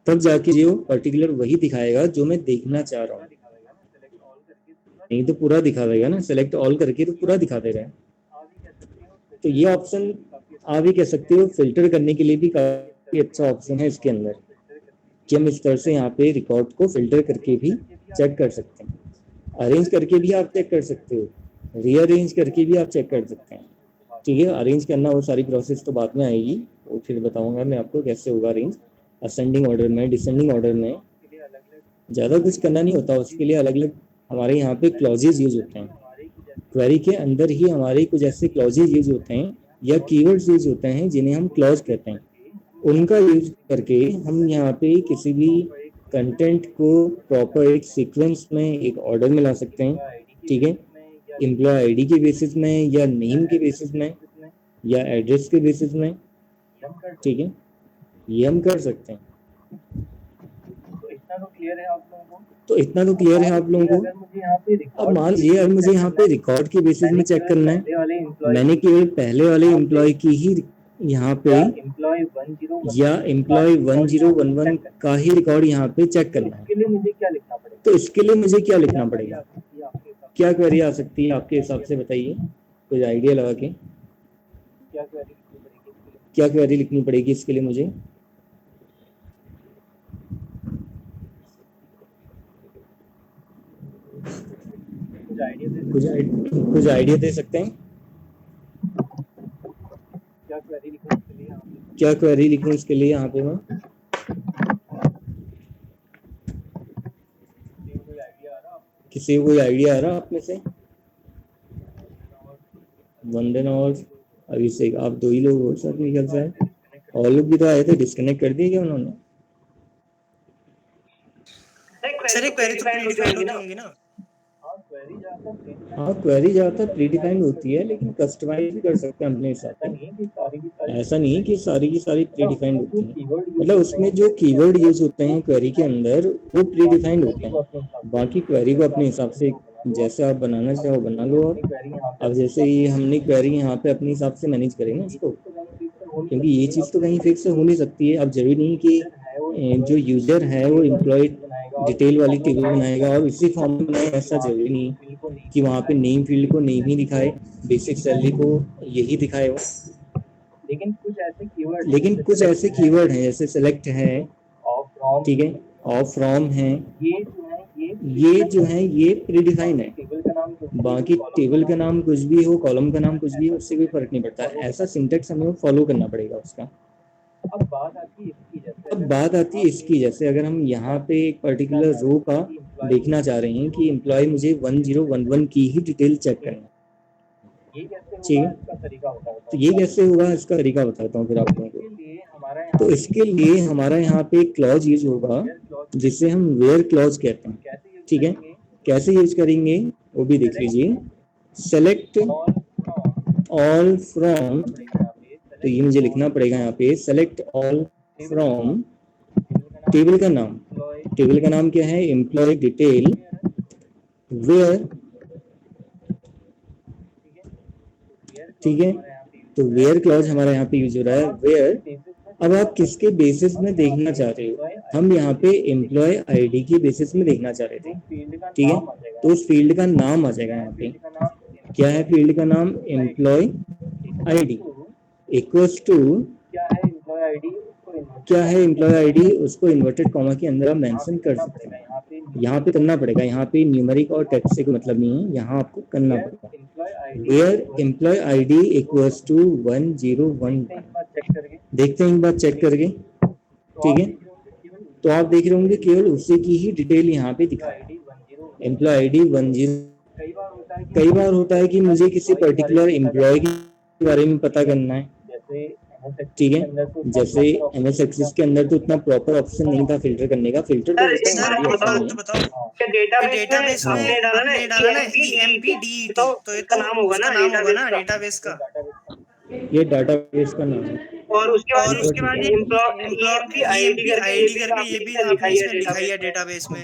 तब जाके जो पर्टिकुलर वही दिखाएगा जो मैं देखना चाह रहा हूँ। नहीं तो पूरा दिखा देगा ना, सेलेक्ट ऑल करके तो पूरा दिखा देगा। तो ये ऑप्शन आप भी कह सकते हो फिल्टर करने के लिए भी काफी अच्छा ऑप्शन है इसके अंदर, कि हम इस तरह से यहाँ पे रिकॉर्ड को फिल्टर करके भी चेक कर सकते हैं। अरेंज करके भी आप चेक कर सकते हो, रीअरेंज करके भी आप चेक कर सकते हैं। ठीक है, अरेंज करना वो सारी प्रोसेस तो बाद में आएगी, वो फिर बताऊंगा मैं आपको कैसे होगा अरेंज। असेंडिंग ऑर्डर में, डिसेंडिंग ऑर्डर में ज़्यादा कुछ करना नहीं होता, उसके लिए अलग अलग हमारे यहाँ पे क्लॉजेज यूज होते हैं। क्वेरी के अंदर ही हमारे कुछ ऐसे क्लॉजेज यूज होते हैं या कीवर्ड्स यूज होते हैं जिन्हें हम क्लॉज कहते हैं। उनका यूज करके हम यहाँ पे किसी भी कंटेंट को प्रॉपर एक सीक्वेंस में, एक ऑर्डर में ला सकते हैं। ठीक है, एम्प्लॉय आईडी के बेसिस में या नेम के बेसिस में या एड्रेस के बेसिस में। ठीक है, ये हम कर सकते हैं। तो इतना तो क्लियर है आप लोगों को। अब मान लीजिए अगर मुझे यहाँ पे रिकॉर्ड के बेसिस में चेक करना है, मैंने केवल पहले वाले एम्प्लॉय की ही यहाँ पे या एम्प्लॉय 1011 का ही रिकॉर्ड यहाँ पे चेक करना है, तो इसके लिए मुझे क्या लिखना पड़ेगा? क्या क्वेरी आ सकती है आपके हिसाब से, बताइए कुछ आइडिया लगा के। क्या क्वेरी लिखनी पड़ेगी इसके लिए मुझे? कुछ आइडिया दे सकते हैं? क्या क्वेरी लिखूं इसके लिए यहाँ पे मैं? किसी को कोई आइडिया आ रहा आप में से? वंदन और अभिषेक, आप दो ही लोग हो सर मेरे ख्याल से, और लोग भी तो आए थे, डिस्कनेक्ट कर दिए क्या उन्होंने? सर एक क्वेरी तो प्रीडिफाइंड होंगी ना? हाँ, क्वेरी ज़्यादातर प्रीडिफाइंड होती है, लेकिन कस्टमाइज भी कर सकते हैं अपने हिसाब से। ऐसा नहीं है कि सारी की सारी प्रीडिफाइंड होती है, मतलब उसमें जो कीवर्ड यूज होते हैं क्वेरी के अंदर वो प्रीडिफाइंड होते हैं। बाकी क्वेरी को अपने हिसाब से जैसे आप बनाना चाहो बना लो। अब जैसे ही हमने क्वेरी यहाँ पे अपने हिसाब से मैनेज करेंगे इसको, क्योंकि ये चीज़ तो कहीं फिक्स हो नहीं सकती है। अब जरूरी नहीं कि जो यूजर है वो एम्प्लॉय डिटेल वाली टेबल बनाएगा और इसी फॉर्म में बनाएगा, ऐसा जरूरी नहीं कि वहाँ पे नेम फील्ड को नेम ही दिखाए, बेसिक सैलरी को यही दिखाए वो। लेकिन कुछ ऐसे कीवर्ड हैं जैसे सेलेक्ट है, ठीक है, ऑफ फ्रॉम है, ये जो है ये प्रीडिफाइन है। बाकी टेबल का नाम कुछ भी हो, कॉलम का नाम कुछ भी हो, उससे कोई फर्क नहीं पड़ता। ऐसा सिंटेक्स हमें फॉलो करना पड़ेगा उसका। अब बात आती है इसकी, जैसे अगर हम यहाँ पे एक पर्टिकुलर रो का देखना चाह रहे हैं कि एम्प्लॉय मुझे 1011 की ही डिटेल चेक करना है, ठीक है, तो ये कैसे होगा इसका तरीका बताता हूँ फिर आप लोगों को। तो इसके लिए हमारा यहाँ पे एक क्लॉज यूज होगा जिसे हम वेयर क्लॉज कहते हैं। ठीक है, कैसे यूज करेंगे वो भी देख लीजिए। सेलेक्ट ऑल फ्रॉम, तो ये मुझे लिखना पड़ेगा यहाँ पे, सेलेक्ट ऑल फ्रॉम टेबल का नाम। टेबल का नाम क्या है? एम्प्लॉय डिटेल वेयर, ठीक है, तो वेयर क्लॉज हमारा यहाँ पे यूज हो रहा है, वेयर। अब आप किसके बेसिस में देखना चाह रहे हो? हम यहाँ पे एम्प्लॉय आईडी के बेसिस में देखना चाह रहे थे, ठीक है, तो उस फील्ड का नाम आ जाएगा यहाँ पे। क्या है फील्ड का नाम? एम्प्लॉय आईडी इक्वल्स टू, क्या है एम्प्लॉय आईडी, उसको इन्वर्टेड कॉमा के अंदर आप मेंशन कर सकते हैं। यहाँ पे करना पड़ेगा, यहाँ पे न्यूमेरिक और टेक्स्ट से कोई मतलब नहीं है, यहाँ आपको करना पड़ेगा। Where employee ID equals to 1011। देखते हैं एक बार चेक करके, ठीक है, तो आप देख रहे होंगे केवल उसी की ही डिटेल यहाँ पे दिखाया, एम्प्लॉय आईडी 10। कई बार होता है कि मुझे किसी पर्टिकुलर एम्प्लॉय के बारे में पता करना है, ठीक है, जैसे एमएस एक्सेस के अंदर तो इतना प्रॉपर ऑप्शन नहीं था फिल्टर करने का। फिल्टर तो होता है, बताओ डेटाबेस में आपने डाला ना EMPDET, तो ये तो नाम होगा ना डेटाबेस का। ये डाटाबेस का नाम है। और उसके बाद EMP आईडी करके ये भी आपने इसमें लिखाई है डेटाबेस में।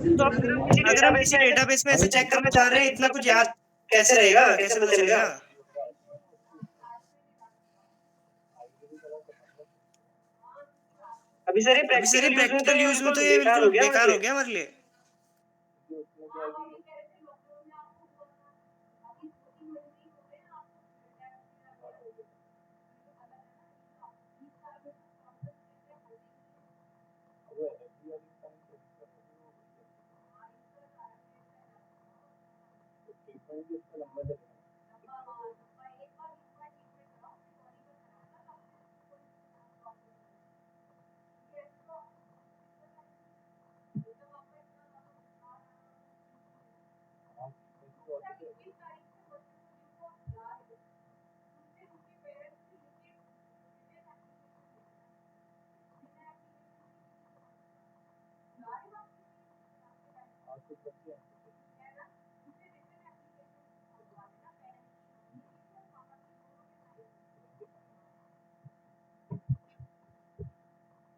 तो अगर हम किसी डेटाबेस में ऐसे चेक करना चाह रहे हैं, इतना कुछ याद कैसे रहेगा, कैसे पता चलेगा? अभी सर ये प्रैक्टिकल यूज में तो ये बिल्कुल बेकार हो गया हमारे लिए।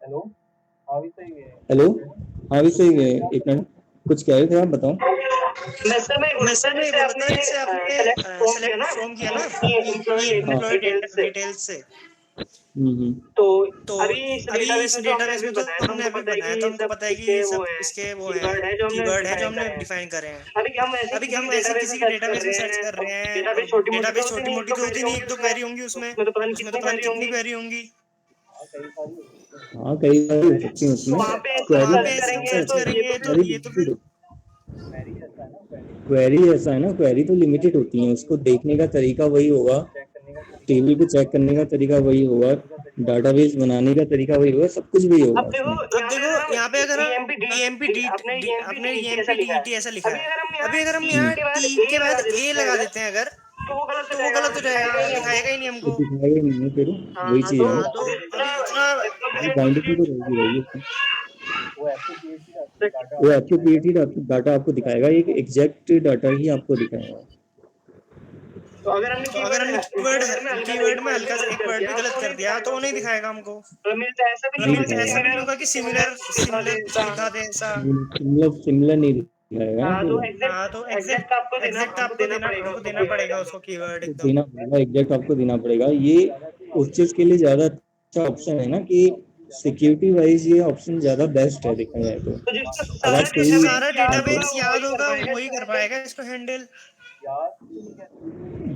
हेलो हाँ भी सही है। हेलो हाँ भी सही है, एक मिनट कुछ कह रहे थे आप, बताओ। मैं सर मैं बोल रहा था जैसे आपने सेलेक्ट फ्रॉम किया ना एम्प्लॉय डिटेल्स से, तो तो अभी इस डेटाबेस में जो हमने डेटाबेस अभी में तो बनाया तो हमने हमको अभी पता है कि बनाया तो ये हमको सब पता है कि इसके ये वो सब है इसके वो है कीवर्ड है जो हमने कीवर्ड है जो डिफाइन हमने करे हैं। डिफाइन करे हैं। अभी हम ऐसे अभी किसी हम भी ऐसे डेटाबेस में किसी भी सर्च कर डेटाबेस में रहे सर्च हैं, कर अब रहे हैं, डेटाबेस अब छोटी मोटी तो डेटाबेस होती छोटी नहीं, एक मोटी दो तो क्वेरी होती नहीं, होंगी एक दो उसमें, क्वेरी होंगी उसमें उसमें तो पता नहीं तो कितनी पता नहीं क्वेरी कितनी होंगी। क्वेरी होंगी। हाँ कई सारी होती है। हाँ कई सारी हो सकती है उसमें। वहाँ पे ऐसे वहाँ सर्च पे ऐसे हम करेंगे सर्च तो ये करेंगे तो तो ये तो फिर क्वेरी ऐसा है ना, क्वेरी तो लिमिटेड होती है, उसको देखने का तरीका वही होगा, टेबल को चेक करने का तरीका वही होगा, डाटाबेस बनाने का तरीका वही होगा, सब कुछ वही होगा अब उसमें। देखो यहाँ पे अगर हम EMP EMP आपने आपने EMP EMP DET ऐसा लिखा है। DET ऐसा लिखा अभी है, अगर हम अभी यहाँ अगर हम टी यहाँ के बाद टी ए के बाद लगा ए देते हैं लगा अगर, देते हैं अगर, तो वो गलत हो तो वो जाएगा, गलत हो जाएगा, दिखाएगा ही नहीं वो हमको। दिखाएगा ही नहीं फिर, वही चीज है। हाँ तो अभी इतना बाइंडिंग तो रहेगी रहेगी उसमें। वो आपको क्रिएटेड डाटा आपको दिखाएगा, एक एग्जैक्ट डाटा ही आपको दिखाएगा। तो अगर हमने तो अगर हमने कीवर्ड में हल्का सा गलत एक कर वर्ड भी दिया गलत तो कर नहीं दिया दिखाएगा तो वो नहीं हमको। दिखाएगा हमको। तो मिलता ऐसा भी नहीं नहीं होगा कि दिखाएगा, ऐसा भी नहीं होगा कि सिमिलर सिमिलर दिखा दे ऐसा। सिमिलर सिमिलर नहीं दिखाएगा ना हाँ फिर। तो हाँ तो एग्जैक्ट आपको देना पड़ेगा हमको उसको देना कीवर्ड पड़ेगा एकदम। उसको कीवर्ड एकदम। देना पड़ेगा, एग्जैक्ट आपको देना पड़ेगा। ये उस चीज के लिए ज्यादा अच्छा ऑप्शन है ना कि सिक्योरिटी वाइज ये ऑप्शन ज्यादा बेस्ट है देखा जाए तो। तो जिसको अब आप जिसको कोई सारा याद डेटाबेस होगा याद वही कर होगा पाएगा वही इसको कर हैंडल। पाएगा इसको हैंडल।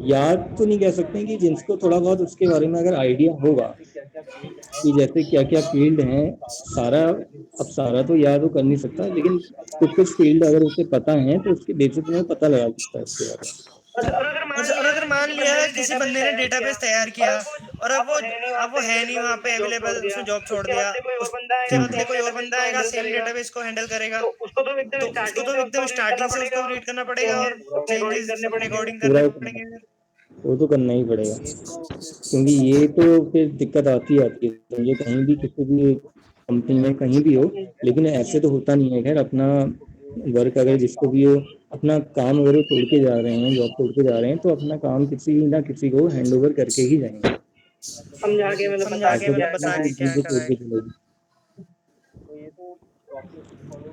याद तो नहीं कह सकते कि जिसको थोड़ा बहुत उसके बारे में अगर आइडिया होगा कि जैसे क्या क्या फील्ड हैं, सारा अब सारा तो याद वो कर नहीं सकता, लेकिन कुछ कुछ फील्ड अगर उसे पता है तो उसके बेसिस में वो पता लगा सकता है उसके बारे में। और अगर मान लिया किसी बंदे ने डेटाबेस तैयार किया और अब वो है नहीं वहाँ पे अवेलेबल, उसने जॉब छोड़ दिया, उसके बदले कोई और बंदा आएगा सेम डेटाबेस को हैंडल करेगा, तो उसको तो एकदम स्टार्टिंग से उसको रीड करना पड़ेगा और चेंजेस अपने अकॉर्डिंग पूरा करने ही पड़ेंगे करना, फिर। वो तो करना ही पड़ेगा, क्योंकि ये तो फिर दिक्कत आती है समझो कहीं भी किसी भी कंपनी में कहीं भी हो। लेकिन ऐसे तो होता नहीं है, खैर अपना वर्क अगर जिसको भी हो, अपना काम अगर वो छोड़ के जा रहे हैं, जॉब छोड़ के जा रहे हैं, तो अपना काम किसी ना किसी को हैंड ओवर करके ही जाएंगे। समझा के समझा के ऐसे तो मतलब अपनी बता के क्या कंपनी को छोड़ कराए। के चलेगी,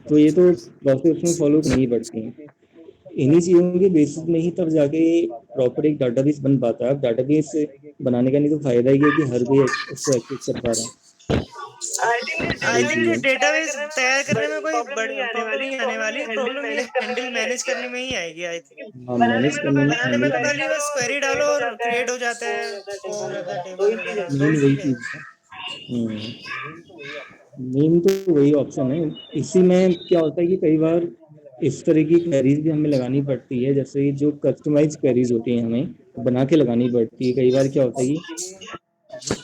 तो ये तो प्रोसेस में फॉलो नहीं पड़ती हैं। इन्हीं चीज़ों के बेसिस में ही तब जाके प्रॉपर एक डाटाबेस बन पाता है। अब डाटाबेस बनाने का नहीं तो फायदा ही है कि हर कोई उसको एक्सेस कर पा रहा है, आई वही थिंक चीज़ है। डेटाबेस तैयार करने में कोई प्रॉब्लम वाली नहीं आने प्रॉब्लम वाली, प्रॉब्लम ये हैंडल मैनेज करने में ही आएगी आई थिंक। हाँ मैनेज करने में बनाने में तो खाली बस क्वेरी डालो और क्रिएट हो जाता है, वो हो जाता है टेबल वगैरह, दो ही वही चीजें हैं। चीज़ है। मेन तो वही ऑप्शन है। इसी में क्या होता है कि कई बार इस तरह की क्वेरीज भी हमें लगानी पड़ती है, जैसे जो कस्टमाइज क्वेरीज होती हैं हमें बना के लगानी पड़ती है। कई बार क्या होता है कि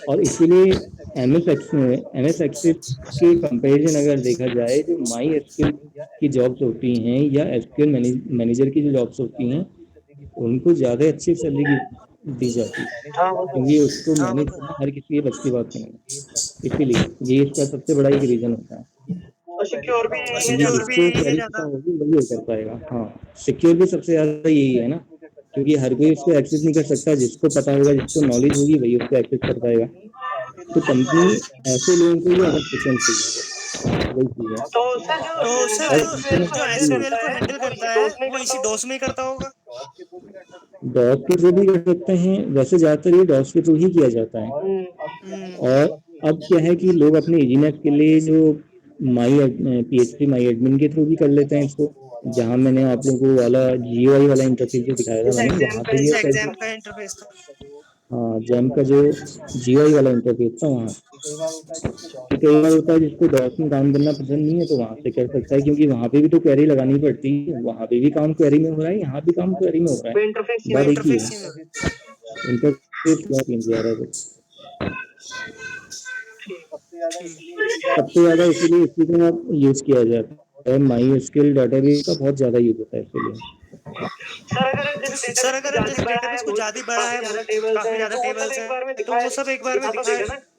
और इसीलिए एमएस एक्सेस के कंपैरिजन अगर देखा जाए, जो माई एसक्यूएल की जॉब्स होती हैं या एसक्यूएल मैनेजर की जो जॉब्स होती हैं, उनको ज़्यादा अच्छी सैलरी दी जाती है, क्योंकि उसको हाँ वो मैनेज तो करना हर किसी के बस की बात नहीं है। इसीलिए ये इसका सबसे बड़ा एक रीज़न होता है, और सिक्योर भी और है क्योंकि सिक्योर भी जिसको यही है क्वेरी पता ज्यादा। होगी वही वो कर पाएगा। हाँ सिक्योर भी सबसे ज़्यादा यही है ना, क्योंकि हर कोई उसको एक्सेस नहीं कर सकता, जिसको पता होगा जिसको नॉलेज होगी वही उसको एक्सेस कर पाएगा। तो कंपनी ऐसे लोगों को ही ज़्यादा प्रेफरेंस देगी, वही चीज़ है। तो सर तो सर और जो एसक्यूएल को हैंडल करता है वो इसी डॉस में ही करता होगा। डॉग के थ्रू भी कर सकते हैं, वैसे ज़्यादातर ये डॉग्स के थ्रू ही किया जाता है। हम्म। और अब क्या है कि लोग अपने इजीनेस के लिए जो PHP माई एडमिन के थ्रू भी कर लेते हैं इसको, जहाँ मैंने आप लोगों को वाला GUI वाला इंटरफेस जो दिखाया था मैंने, वहाँ पे भी जैसे आप एग्जाम का इंटरफेस था। हाँ जैम का जो GUI वाला इंटरफेस था वहाँ, कई बार होता है जिसको डॉट्स में काम करना पसंद नहीं है तो वहाँ से कर सकता है, क्योंकि वहाँ पे भी तो क्वेरी लगानी पड़ती है, वहाँ पे भी काम क्वेरी में हो रहा है, यहाँ भी काम क्वेरी में हो रहा है, बात एक ही है, इंटरफेस क्या चेंज आ रहा है। सबसे ज्यादा इसीलिए इसी को आप यूज किया जाता है, MySQL डाटाबेस का बहुत ज्यादा यूज होता है इसलिए। सर अगर जैसे डेटाबेस कुछ ज्यादा बड़ा है, काफी ज्यादा टेबल्स हैं, तो वो सब एक बार में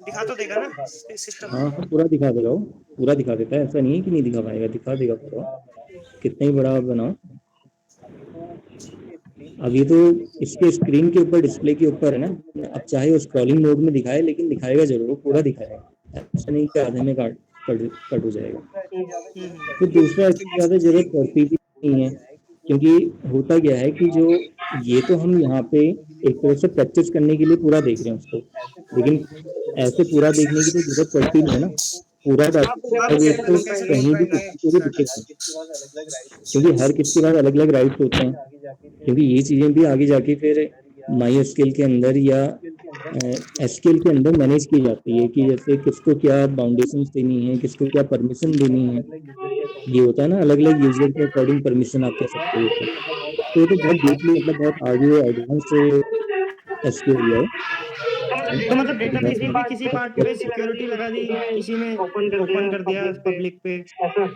दिखा तो देगा ना सिस्टम। हाँ पूरा दिखा देगा, वो पूरा दिखा देता है, ऐसा नहीं है कि नहीं दिखा पाएगा, दिखा देगा पूरा, कितना ही बड़ा आप बनाओ। अब ये तो इसके स्क्रीन के ऊपर, डिस्प्ले के ऊपर है ना, अब चाहे वो स्क्रॉलिंग मोड में दिखाए लेकिन दिखाएगा जरूर, पूरा दिखाएगा, ऐसा नहीं कि आधे में कट हो जाएगा। तो दूसरा इसकी ज़्यादा जरूरत पड़ती भी नहीं है, क्योंकि होता क्या है कि जो ये तो हम यहाँ पे एक तरह से प्रैक्टिस करने के लिए पूरा देख रहे हैं उसको, लेकिन ऐसे पूरा देखने की तो जरूरत पड़ती नहीं है ना, पूरा डाटाबेस तो कहीं भी किसी को भी दिखेगा, क्योंकि हर किसी के पास अलग अलग राइट्स होते हैं, क्योंकि ये चीज़ें भी आगे जाके फिर MySQL के अंदर या SQL के अंदर मैनेज की जाती है, कि जैसे किसको क्या बाउंडेशंस देनी है, किसको क्या परमिशन देनी है, ये होता है ना, अलग अलग यूजर के अकॉर्डिंग परमिशन आप कह सकते हो। तो ये तो बहुत डीपली, मतलब बहुत आगे एडवांस SQL है। तो मतलब डेटाबेस में भी किसी पार्ट पे सिक्योरिटी लगा दी, किसी में ओपन कर दिया पब्लिक पे,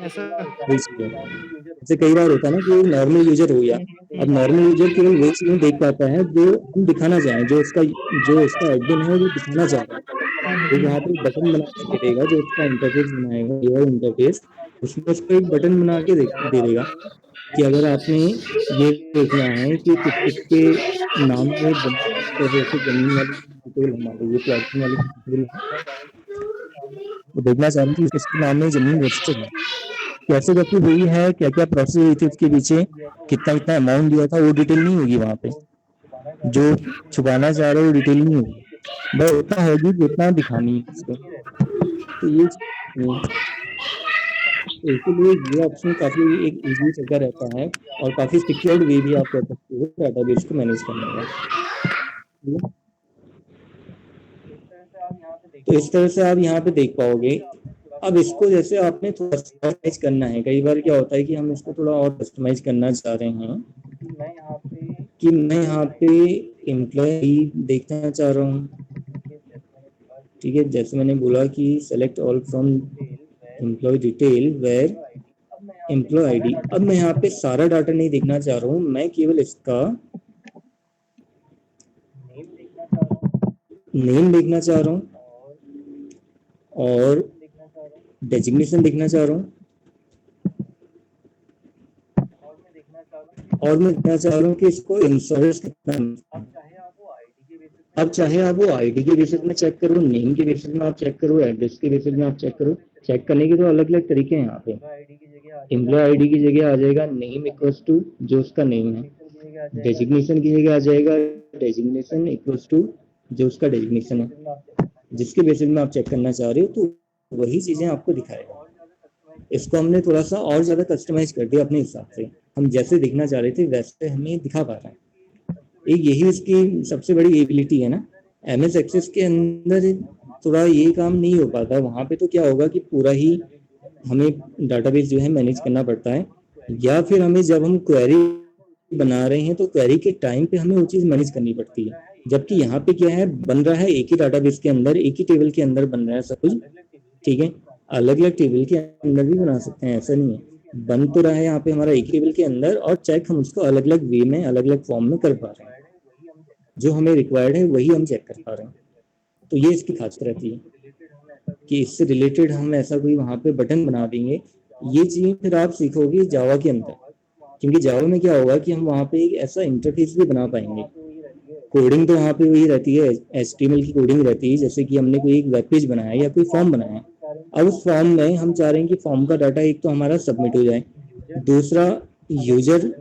ऐसा। वही चीज़ है, जैसे कई बार होता है ना कि नॉर्मल यूजर हो गया, अब नॉर्मल यूजर केवल वही चीजें देख पाता है जो हम दिखाना चाहें, जो उसका एडमिन है वो दिखाना चाह रहा है, तो वहाँ पे बटन बना के दे देगा, जो उसका इंटरफेस बनाएगा ये इंटरफेस, उसमें उसको एक बटन बना के दे देगा कि अगर आपने ये देखना है कि किस किसके नाम में जैसे जमीन वाली डिटेल, हमारे ये प्लॉटिंग वाली डिटेल है, वो देखना चाह रहे हैं कि किसके नाम में जमीन रजिस्टर्ड है, कैसे कैसे हुई है, क्या क्या प्रोसेस हुई थी उसके पीछे, कितना कितना अमाउंट दिया था, वो डिटेल नहीं होगी वहाँ पे, जो छुपाना चाह रहे हो वो डिटेल नहीं होगी, बस उतना होगी जितना दिखानी है उसको। तो ये तो इसीलिए ये ऑप्शन काफी एक इजी तरीका रहता है, और काफी सिक्योर्ड वे भी आप कर सकते हो डाटाबेस को मैनेज करने का। तो इस तरह से आप यहाँ पे देख पाओगे। अब इसको जैसे आपने थोड़ा कस्टमाइज करना है, कई बार क्या होता है कि हम इसको थोड़ा और कस्टमाइज करना चाह रहे हैं, कि मैं यहाँ पे एम्प्लॉय देखना चाह रहा हूँ, ठीक है, जैसे मैंने बोला कि select all from employee detail where employee ID. अब मैं यहाँ पे सारा डाटा नहीं देखना चाह रहा हूँ, मैं केवल इसका नेम देखना चाह रहा हूँ और डेजिग्नेशन देखना चाह रहा हूँ, और मैं देखना चाह रहा हूँ कि इसको इंश्योरेंस कितना। अब चाहे आप वो आईडी के बेसिस में चेक करो, नेम के बेसिस में आप चेक करो, एड्रेस के बेसिस में आप चेक करो, चेक करने के तो अलग अलग तरीके हैं यहाँ पे। एम्प्लॉय आईडी की जगह आ जाएगा नेम इक्वल्स टू जो उसका नेम है, डेजिग्नेशन की जगह आ जाएगा डेजिग्नेशन इक्वल्स टू जो उसका डेजिग्नेशन है, जिसके बेसिस में आप चेक करना चाह रहे हो, तो वही चीजें आपको दिखाएगा। इसको हमने थोड़ा सा और ज्यादा कस्टमाइज कर दिया अपने हिसाब से, हम जैसे दिखना चाह रहे थे वैसे हमें दिखा पा रहा है। एक यही इसकी सबसे बड़ी एबिलिटी है ना, MS एक्सेस के अंदर थोड़ा ये काम नहीं हो पाता, वहाँ पे तो क्या होगा कि पूरा ही हमें डाटाबेस जो है मैनेज करना पड़ता है, या फिर हमें जब हम क्वेरी बना रहे हैं तो क्वेरी के टाइम पे हमें वो चीज़ मैनेज करनी पड़ती है, जबकि यहाँ पे क्या है, बन रहा है एक ही डाटाबेस के अंदर, एक ही टेबल के अंदर बन रहा है सब कुछ, ठीक है, अलग अलग टेबल के अंदर भी बना सकते हैं, ऐसा नहीं है, बन तो रहा है यहाँ पे हमारा एक टेबल के अंदर, और चेक हम उसको अलग अलग वे में अलग अलग फॉर्म में कर पा रहे हैं, जो हमें रिक्वायर्ड है वही हम चेक कर पा रहे हैं। तो ये इसकी खासियत रहती है कि इससे रिलेटेड हम ऐसा कोई वहाँ पे बटन बना देंगे। ये चीज़ फिर आप सीखोगे जावा के अंदर, क्योंकि जावा में क्या होगा कि हम वहाँ पे एक ऐसा इंटरफेस भी बना पाएंगे। कोडिंग तो वहाँ पे वही रहती है, HTML की कोडिंग रहती है, जैसे कि हमने कोई एक वेब पेज बनाया या कोई फॉर्म बनाया, अब उस फॉर्म में हम चाह रहे हैं कि फॉर्म का डाटा एक तो हमारा सबमिट हो जाए, दूसरा यूजर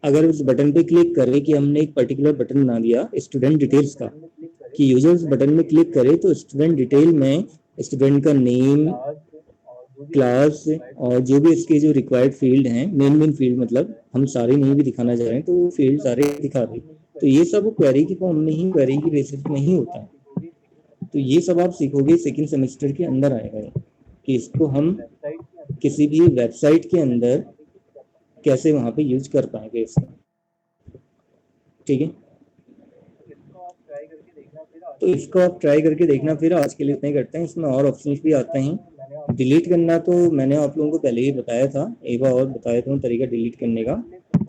अगर उस बटन पे क्लिक करे कि हमने एक पर्टिकुलर बटन बना दिया स्टूडेंट डिटेल्स का, कि यूजर्स बटन में क्लिक करे तो स्टूडेंट डिटेल में स्टूडेंट का नेम, क्लास और जो भी इसके जो रिक्वायर्ड फील्ड हैं, मेन फील्ड, मतलब हम सारे नहीं भी दिखाना चाह रहे हैं तो वो फील्ड सारे दिखा दे। तो ये सब क्वेरी की फॉर्म में ही, क्वेरी की बेसिस में ही होता है। तो ये सब आप सीखोगे सेकेंड सेमेस्टर के अंदर आएगा कि इसको हम किसी भी वेबसाइट के अंदर कैसे वहाँ पे यूज कर पाएंगे इसको। ठीक है, तो इसको आप ट्राई करके देखना। फिर आज के लिए इतना ही करते हैं। इसमें और ऑप्शंस भी आते हैं। डिलीट करना तो मैंने आप लोगों को पहले ही बताया था, एक बार और बताया था तरीका डिलीट करने का।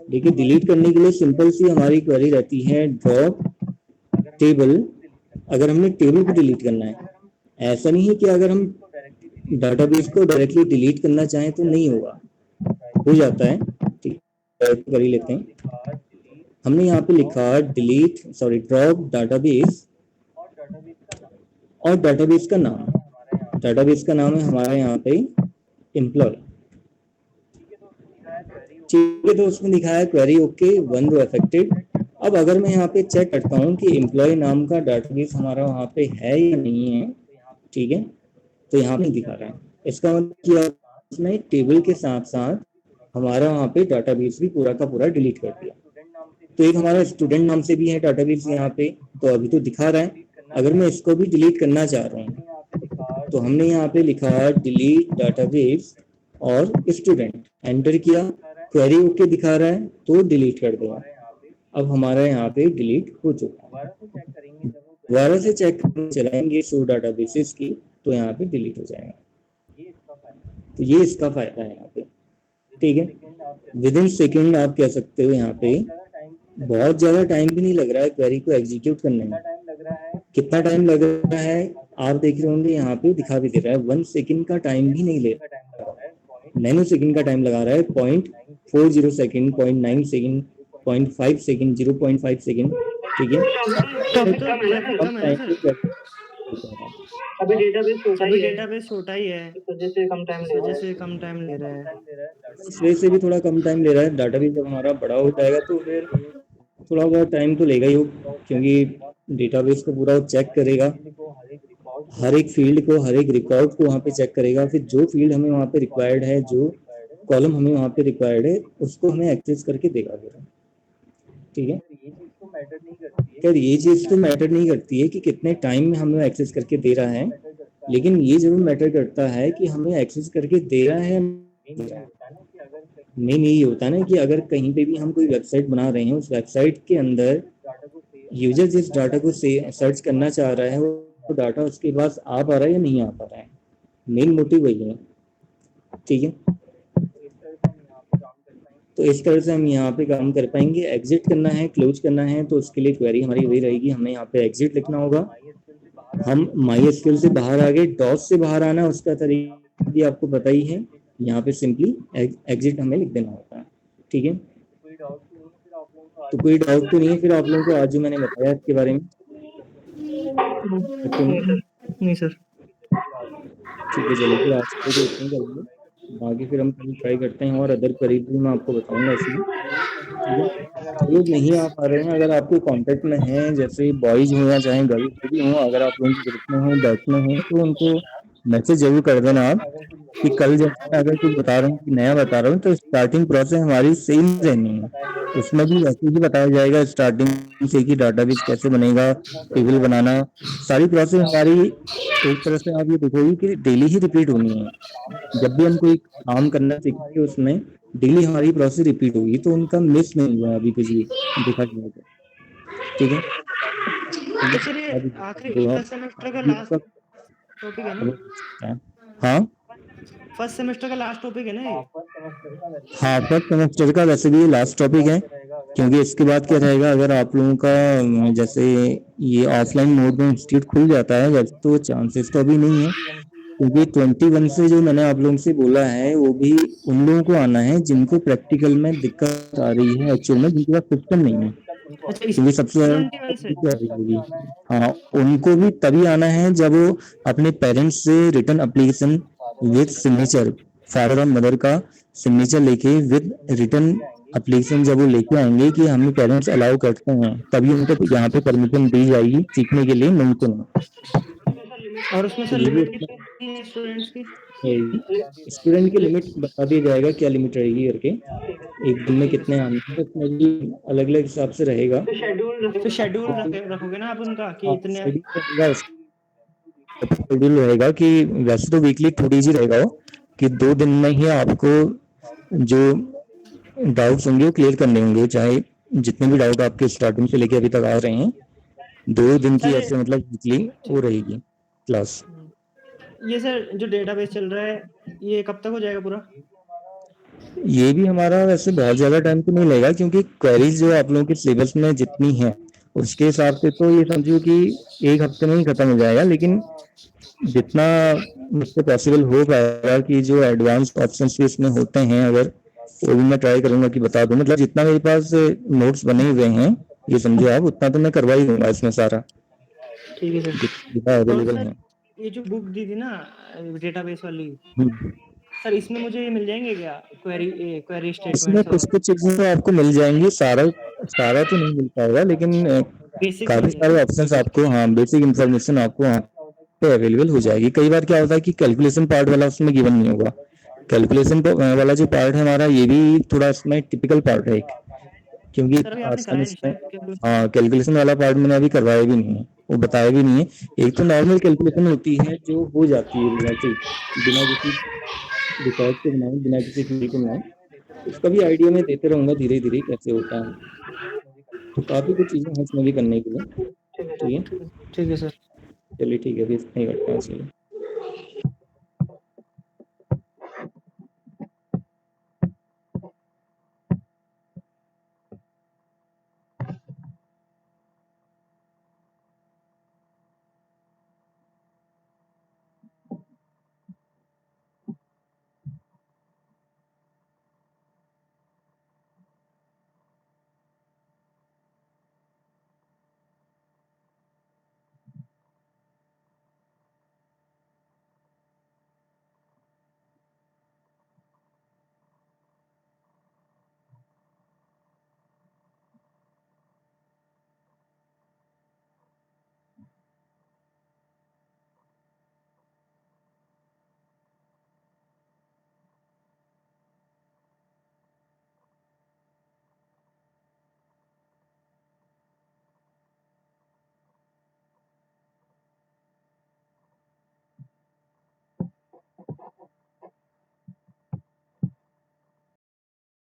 देखिए, डिलीट करने के लिए सिंपल सी हमारी क्वेरी रहती है ड्रॉप टेबल। अगर हमने टेबल को डिलीट करना है, ऐसा नहीं है कि अगर हम डाटाबेस को डायरेक्टली डिलीट करना चाहें तो नहीं होगा, हो जाता है। ठीक, कर ही लेते हैं। हमने यहाँ पे लिखा ड्रॉप डाटाबेस और डाटाबेस का नाम। डाटाबेस का नाम है हमारा यहाँ पे एम्प्लॉय। ठीक है, तो उसमें दिखाया है क्वेरी ओके, 1 रो अफेक्टेड। अब अगर मैं यहाँ पे चेक करता हूँ कि एम्प्लॉय नाम का डाटाबेस हमारा वहाँ पे है या नहीं है, ठीक है, तो यहाँ पे दिखा रहा है। इसका मतलब कि उसने टेबल के साथ साथ हमारा वहाँ पे डाटाबेस भी पूरा का पूरा डिलीट कर दिया। तो एक हमारा स्टूडेंट नाम से भी है डाटाबेस यहाँ पे, तो अभी तो दिखा रहा है। अगर मैं इसको भी डिलीट करना चाह रहा हूँ तो हमने यहाँ पे लिखा डिलीट डाटाबेस और स्टूडेंट, एंटर किया, क्वेरी ओके दिखा रहा है तो डिलीट कर दिया। अब हमारा यहाँ पे डिलीट हो चुका है। दोबारा से चेक चलाएंगे सो डाटाबेसेस की तो यहाँ पे डिलीट हो जाएगा। तो ये इसका फायदा है यहाँ पे। ठीक है, विद इन सेकेंड आप कह सकते हो। यहाँ पे बहुत ज्यादा टाइम भी नहीं लग रहा है क्वेरी को एग्जीक्यूट करने में। कितना टाइम लग रहा है आप देख रहे होंगे, यहाँ पे दिखा भी दे रहा है 1 सेकेंड का टाइम भी नहीं ले रहा है, नैनो सेकेंड का टाइम लगा रहा है। 0.40 सेकेंड, 0.9 सेकेंड, 0.5 सेकेंड, 0.5 सेकेंड। ठीक है, अभी डेटाबेस छोटा ही है, इस वजह से कम टाइम ले रहा है। इस वजह से भी थोड़ा कम टाइम ले रहा है। डाटाबेस जब हमारा बड़ा हो जाएगा तो फिर थोड़ा बहुत टाइम तो लेगा ही, क्योंकि डेटाबेस को पूरा चेक करेगा, हर एक फील्ड को, हर एक रिकॉर्ड को वहाँ पे चेक करेगा। फिर जो फील्ड हमें वहाँ पे रिक्वायर्ड है, जो कॉलम हमें वहाँ पे रिक्वायर्ड है, उसको हमें एक्सेस करके देगा फिर। ठीक है, खैर ये चीज़ तो मैटर नहीं करती है कि कितने टाइम में हमें एक्सेस करके दे रहा है, लेकिन ये जरूर मैटर करता है कि हमें एक्सेस करके दे रहा है। मेन यही होता है ना कि अगर कहीं पे भी हम कोई वेबसाइट बना रहे हैं, उस वेबसाइट के अंदर यूजर जिस डाटा को सर्च करना चाह रहा है वो डाटा उसके पास आ पा रहा है या नहीं आ पा रहा है। मेन मोटिव वही है। ठीक है, तो इस तरह से हम यहाँ पे काम कर पाएंगे। एग्जिट करना है, क्लोज करना है, तो उसके लिए क्वेरी हमारी वही रहेगी। हमें यहाँ पे एग्जिट लिखना होगा। हम MySQL से बाहर आ गए, डॉस से बाहर आना उसका तरीका भी आपको पता ही है। यहाँ पे सिंपली एग्जिट हमें लिख देना होता है। ठीक है, तो कोई डाउट तो नहीं है फिर आप लोगों को आज जो मैंने बताया इसके बारे में? नहीं सर। ठीक है, चलिए फिर आज के लिए इतना ही करेंगे, बाकी फिर हम कल ट्राई करते हैं और अदर क्वेरी भी मैं आपको बताऊंगा इसमें। ठीक है, जो लोग नहीं आ पा रहे हैं, अगर आपके कांटेक्ट में हैं, जैसे बॉयज हो या चाहे गर्ल्स भी हो, अगर आप लोगों के ग्रुप में हो, बैच में हो, तो उनको मैसेज जरूर कर देना आप कि कल जैसे अगर कुछ बता रहा हूँ, नया बता रहा हूँ, तो स्टार्टिंग प्रोसेस हमारी सेम रहनी है। उसमें भी वैसे ही बताया जाएगा स्टार्टिंग से कि डाटाबेस कैसे बनेगा, टेबल बनाना, सारी प्रोसेस हमारी एक तरह से आप ये देखोगे कि डेली ही रिपीट होनी है। जब भी हम कोई काम करना सीखेंगे उसमें डेली हमारी प्रोसेस रिपीट होगी, तो उनका मिस नहीं हुआ अभी कुछ भी देखा जाए तो। ठीक है, तो सर ये आखिरी फर्स्ट सेमेस्टर का लास्ट टॉपिक है ना? हाँ, फर्स्ट सेमेस्टर का लास्ट टॉपिक है ना ये? हाँ, फर्स्ट सेमेस्टर का वैसे भी लास्ट टॉपिक है, क्योंकि इसके बाद क्या रहेगा, अगर आप लोगों का जैसे ये ऑफलाइन मोड में इंस्टीट्यूट खुल जाता है वैसे तो चांसेस तो अभी नहीं है, क्योंकि 21 से जो मैंने आप लोगों से बोला है वो भी उन लोगों को आना है जिनको प्रैक्टिकल में दिक्कत आ रही है, एक्चुअल में जिनके पास सिस्टम नहीं है, क्योंकि सबसे ज्यादा होगी। हाँ, उनको भी तभी आना है जब वो अपने पेरेंट्स से return application with signature, father और मदर का सिग्नेचर लेके विद रिटर्न एप्लीकेशन जब वो लेके आएंगे कि हमें पेरेंट्स अलाउ करते हैं, तभी उनको यहाँ पे परमिशन दी जाएगी सीखने के लिए, मुमकिन है। और उसमें सर ये भी लिमिट कितनी है स्टूडेंट्स की? स्टूडेंट की लिमिट बता दिया जाएगा, क्या लिमिट रहेगी करके, एक दिन में कितने आने हैं, उसमें भी अलग अलग हिसाब से रहेगा। तो शेड्यूल रखोगे ना आप उनका कि इतने? शेड्यूल रहेगा कि वैसे तो वीकली थोड़ी ही रहेगा वो, कि 2 दिन में ही आपको जो डाउट्स होंगे वो क्लियर करने होंगे, चाहे जितने भी डाउट आपके स्टार्टिंग से लेके अभी तक आ रहे हैं, 2 दिन की ऐसे मतलब वीकली वो रहेगी क्लास। ये सर जो डेटाबेस चल रहा है ये कब तक हो जाएगा पूरा? ये भी हमारा वैसे बहुत ज्यादा टाइम तो नहीं लगेगा, क्योंकि क्वेरीज जो आप लोगों के सिलेबस में जितनी है उसके हिसाब से तो ये समझो कि 1 हफ्ते में ही खत्म हो जाएगा, लेकिन जितना मुझसे पॉसिबल हो पाएगा कि जो एडवांस ऑप्शंस भी इसमें होते हैं, अगर वो भी मैं ट्राई करूंगा कि बता दूं, मतलब जितना मेरे पास नोट्स बने हुए हैं ये समझो आप, उतना तो मैं करवा ही दूंगा इसमें सारा, ठीक है सर। जितना अवेलेबल है। ये जो बुक दी थी ना डेटाबेस वाली, सर इसमें मुझे ये मिल जाएंगे क्या क्वेरी इसमें स्टेटमेंट्स? कुछ कुछ चीजें तो आपको मिल जाएंगी, सारा सारा तो नहीं मिल पाएगा, लेकिन बेसिक काफी सारे ऑप्शंस आपको, हाँ बेसिक इंफॉर्मेशन आपको वहाँ पे अवेलेबल हो जाएगी। कई बार क्या होता है कि कैलकुलेशन पार्ट वाला उसमें गिवन नहीं होगा, कैलकुलेशन वाला जो पार्ट है हमारा, ये भी थोड़ा इसमें टिपिकल पार्ट है एक, क्योंकि आजकल इसमें हाँ कैलकुलेशन वाला पार्ट मैंने अभी करवाया भी नहीं है, वो बताया भी नहीं है। एक तो नॉर्मल कैलकुलेशन होती है जो हो जाती है वैसे बिना किसी रिकॉर्ड के बनाए, बिना किसी थ्योरी के बनाए, उसका भी आइडिया मैं देते रहूंगा धीरे धीरे कैसे होता है। तो काफी कुछ चीजें हैं इसमें भी करने के लिए। ठीक है ठीक है सर। चलिए ठीक है, फिर नहीं करते हैं इसलिए।